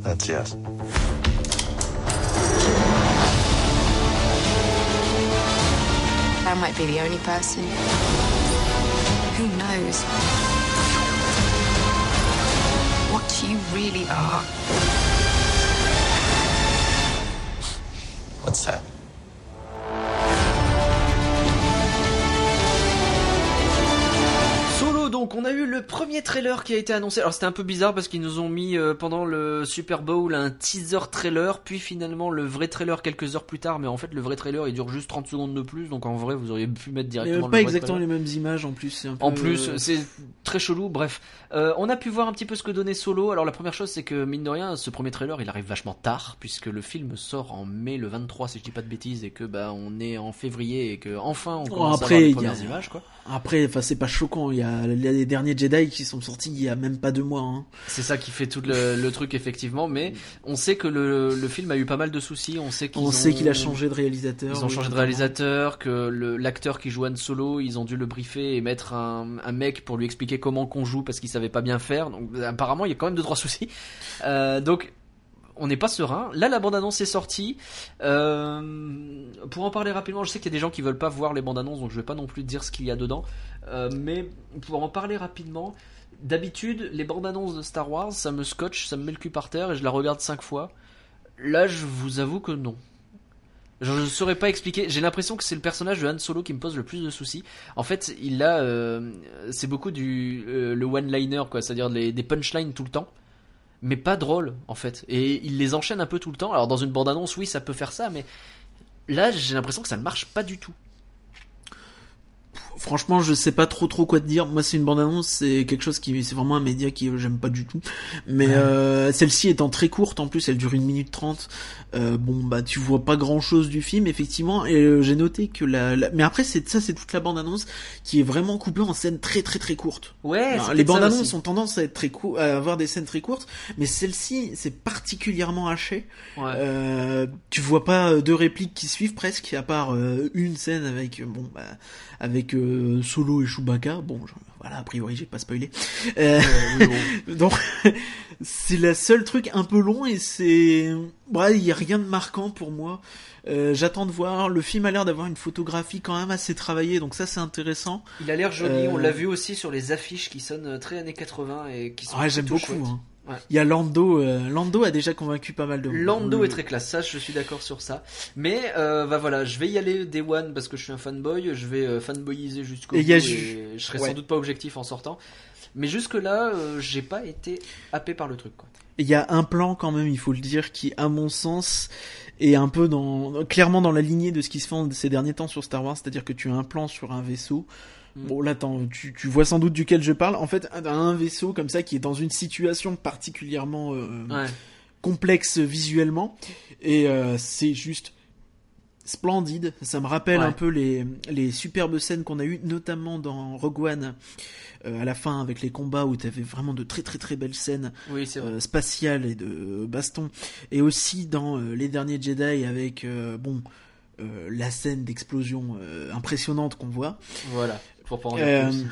That's yes. I might be the only person. Who knows what badass you really are. What's that? Solo, donc on a eu le premier trailer qui a été annoncé. Alors c'était un peu bizarre parce qu'ils nous ont mis pendant le Super Bowl un teaser trailer, puis finalement le vrai trailer quelques heures plus tard, mais en fait le vrai trailer il dure juste 30 secondes de plus, donc en vrai vous auriez pu mettre directement pas le vrai exactement trailer. les mêmes images en plus. C'est un peu... En plus, c'est très chelou. Bref, on a pu voir un petit peu ce que donnait Solo. Alors la première chose, c'est que mine de rien, ce premier trailer, il arrive vachement tard, puisque le film sort en mai le 23, si je dis pas de bêtises, et que on est en février et que enfin on commence à voir les premières images, quoi. Après, c'est pas choquant. Il y a les derniers Jedi qui sont sortis il y a même pas 2 mois. Hein. C'est ça qui fait tout le truc effectivement, mais on sait que le film a eu pas mal de soucis. On sait qu'il a changé de réalisateur. Ils ont changé de réalisateur, que l'acteur qui joue Han Solo, ils ont dû le briefer et mettre un mec pour lui expliquer comment qu'on joue parce qu'il savait pas bien faire. Donc apparemment il y a quand même 2-3 soucis. Donc on n'est pas serein. Là la bande-annonce est sortie. Pour en parler rapidement, je sais qu'il y a des gens qui veulent pas voir les bandes-annonces, donc je vais pas non plus dire ce qu'il y a dedans. Mais pour en parler rapidement, d'habitude les bandes-annonces de Star Wars, ça me scotche, ça me met le cul par terre et je la regarde 5 fois. Là je vous avoue que non. Je ne saurais pas expliquer. J'ai l'impression que c'est le personnage de Han Solo qui me pose le plus de soucis. En fait, il a, c'est beaucoup le one-liner, quoi, c'est-à-dire des punchlines tout le temps, mais pas drôle en fait. Et il les enchaîne un peu tout le temps. Alors dans une bande-annonce, oui, ça peut faire ça, mais là, j'ai l'impression que ça ne marche pas du tout. Franchement, je sais pas trop quoi te dire. Moi, c'est une bande-annonce, c'est quelque chose c'est vraiment un média qui j'aime pas du tout. Mais celle-ci étant très courte, en plus, elle dure 1 minute 30. Tu vois pas grand-chose du film, effectivement. Et j'ai noté que mais après, c'est toute la bande-annonce qui est vraiment coupée en scènes très courtes. Ouais. Alors, les bandes-annonces ont tendance à être à avoir des scènes très courtes, mais celle-ci, c'est particulièrement haché. Ouais. Tu vois pas 2 répliques qui suivent presque, à part une scène avec Solo et Chewbacca. Voilà, a priori j'ai pas spoilé. Donc c'est la seule truc un peu long et il y a rien de marquant pour moi. J'attends de voir. Le film a l'air d'avoir une photographie quand même assez travaillée, donc ça c'est intéressant. Il a l'air joli. On l'a vu aussi sur les affiches qui sonnent très années 80 et qui sont. Ouais, j'aime beaucoup. Hein. Ouais. Il y a Lando. Lando a déjà convaincu pas mal de monde. Lando est très classe, ça je suis d'accord sur ça. Mais voilà, je vais y aller day one parce que je suis un fanboy. Je vais fanboyiser jusqu'au bout et je serai sans doute pas objectif en sortant. Mais jusque là, j'ai pas été happé par le truc, quoi. Il y a un plan quand même, il faut le dire, qui à mon sens est un peu clairement dans la lignée de ce qui se fait ces derniers temps sur Star Wars, c'est-à-dire que tu as un plan sur un vaisseau. Bon là tu vois sans doute duquel je parle. En fait, un vaisseau comme ça qui est dans une situation particulièrement complexe visuellement et c'est juste splendide. Ça me rappelle un peu les superbes scènes qu'on a eues, notamment dans Rogue One à la fin avec les combats où tu avais vraiment de très belles scènes spatiales et de baston, et aussi dans les derniers Jedi avec la scène d'explosion impressionnante qu'on voit. Voilà. Pour pas en dire plus.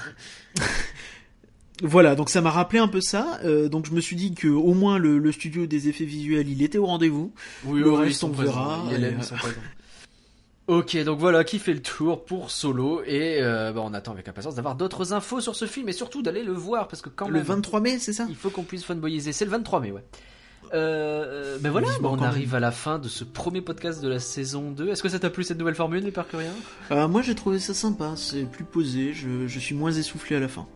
Voilà, donc ça m'a rappelé un peu ça. Donc je me suis dit que au moins le studio des effets visuels, il était au rendez-vous. Oui, le reste on verra. Ok, donc voilà qui fait le tour pour Solo et on attend avec impatience d'avoir d'autres infos sur ce film et surtout d'aller le voir parce que quand même. Le 23 mai, c'est ça ? Il faut qu'on puisse fanboyiser. C'est le 23 mai, ouais. Voilà, on arrive à la fin de ce premier podcast de la saison 2. Est-ce que ça t'a plu cette nouvelle formule, l'Hypercurien ? Moi j'ai trouvé ça sympa, c'est plus posé, je suis moins essoufflé à la fin.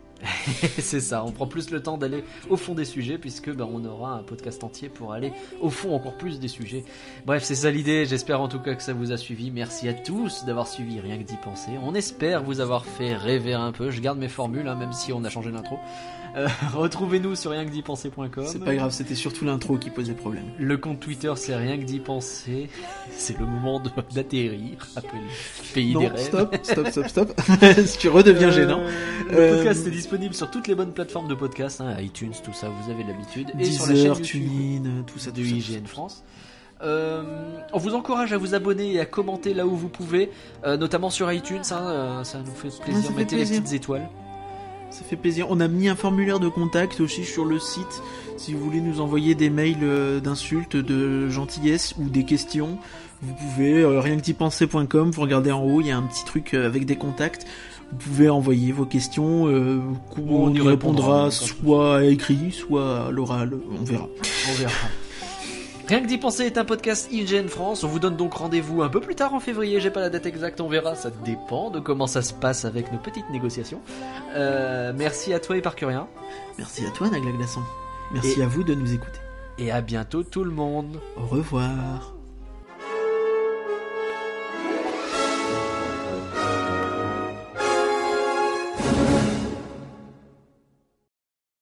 C'est ça, on prend plus le temps d'aller au fond des sujets puisque on aura un podcast entier pour aller au fond encore plus des sujets. Bref, c'est ça l'idée, j'espère en tout cas que ça vous a suivi. Merci à tous d'avoir suivi Rien que d'y penser. On espère vous avoir fait rêver un peu. Je garde mes formules, même si on a changé l'intro. Retrouvez-nous sur rienquedipenser.com. C'est pas grave, c'était surtout l'intro qui posait problème. Le compte Twitter c'est Rien que d'y penser. C'est le moment d'atterrir. Appelez pays des rêves. Stop. Tu redeviens gênant. Le podcast est disponible sur toutes les bonnes plateformes de podcast, iTunes, tout ça, vous avez l'habitude. Et Deezer, sur la chaîne YouTube TuneIn, tout ça de IGN France. On vous encourage à vous abonner et à commenter là où vous pouvez, notamment sur iTunes, ça nous fait plaisir. Mettez les petites étoiles. Ça fait plaisir. On a mis un formulaire de contact aussi sur le site. Si vous voulez nous envoyer des mails d'insultes, de gentillesse ou des questions, vous pouvez rienquedipenser.com. Vous regardez en haut, il y a un petit truc avec des contacts. Vous pouvez envoyer vos questions, on y répondra soit à écrit, soit à l'oral, on verra. Rien que d'y penser est un podcast IGN France. On vous donne donc rendez-vous un peu plus tard en février. J'ai pas la date exacte, on verra. Ça dépend de comment ça se passe avec nos petites négociations. Merci à toi et Parcurien. Merci à toi Nagla Glaçon. Merci à vous de nous écouter. Et à bientôt tout le monde. Au revoir.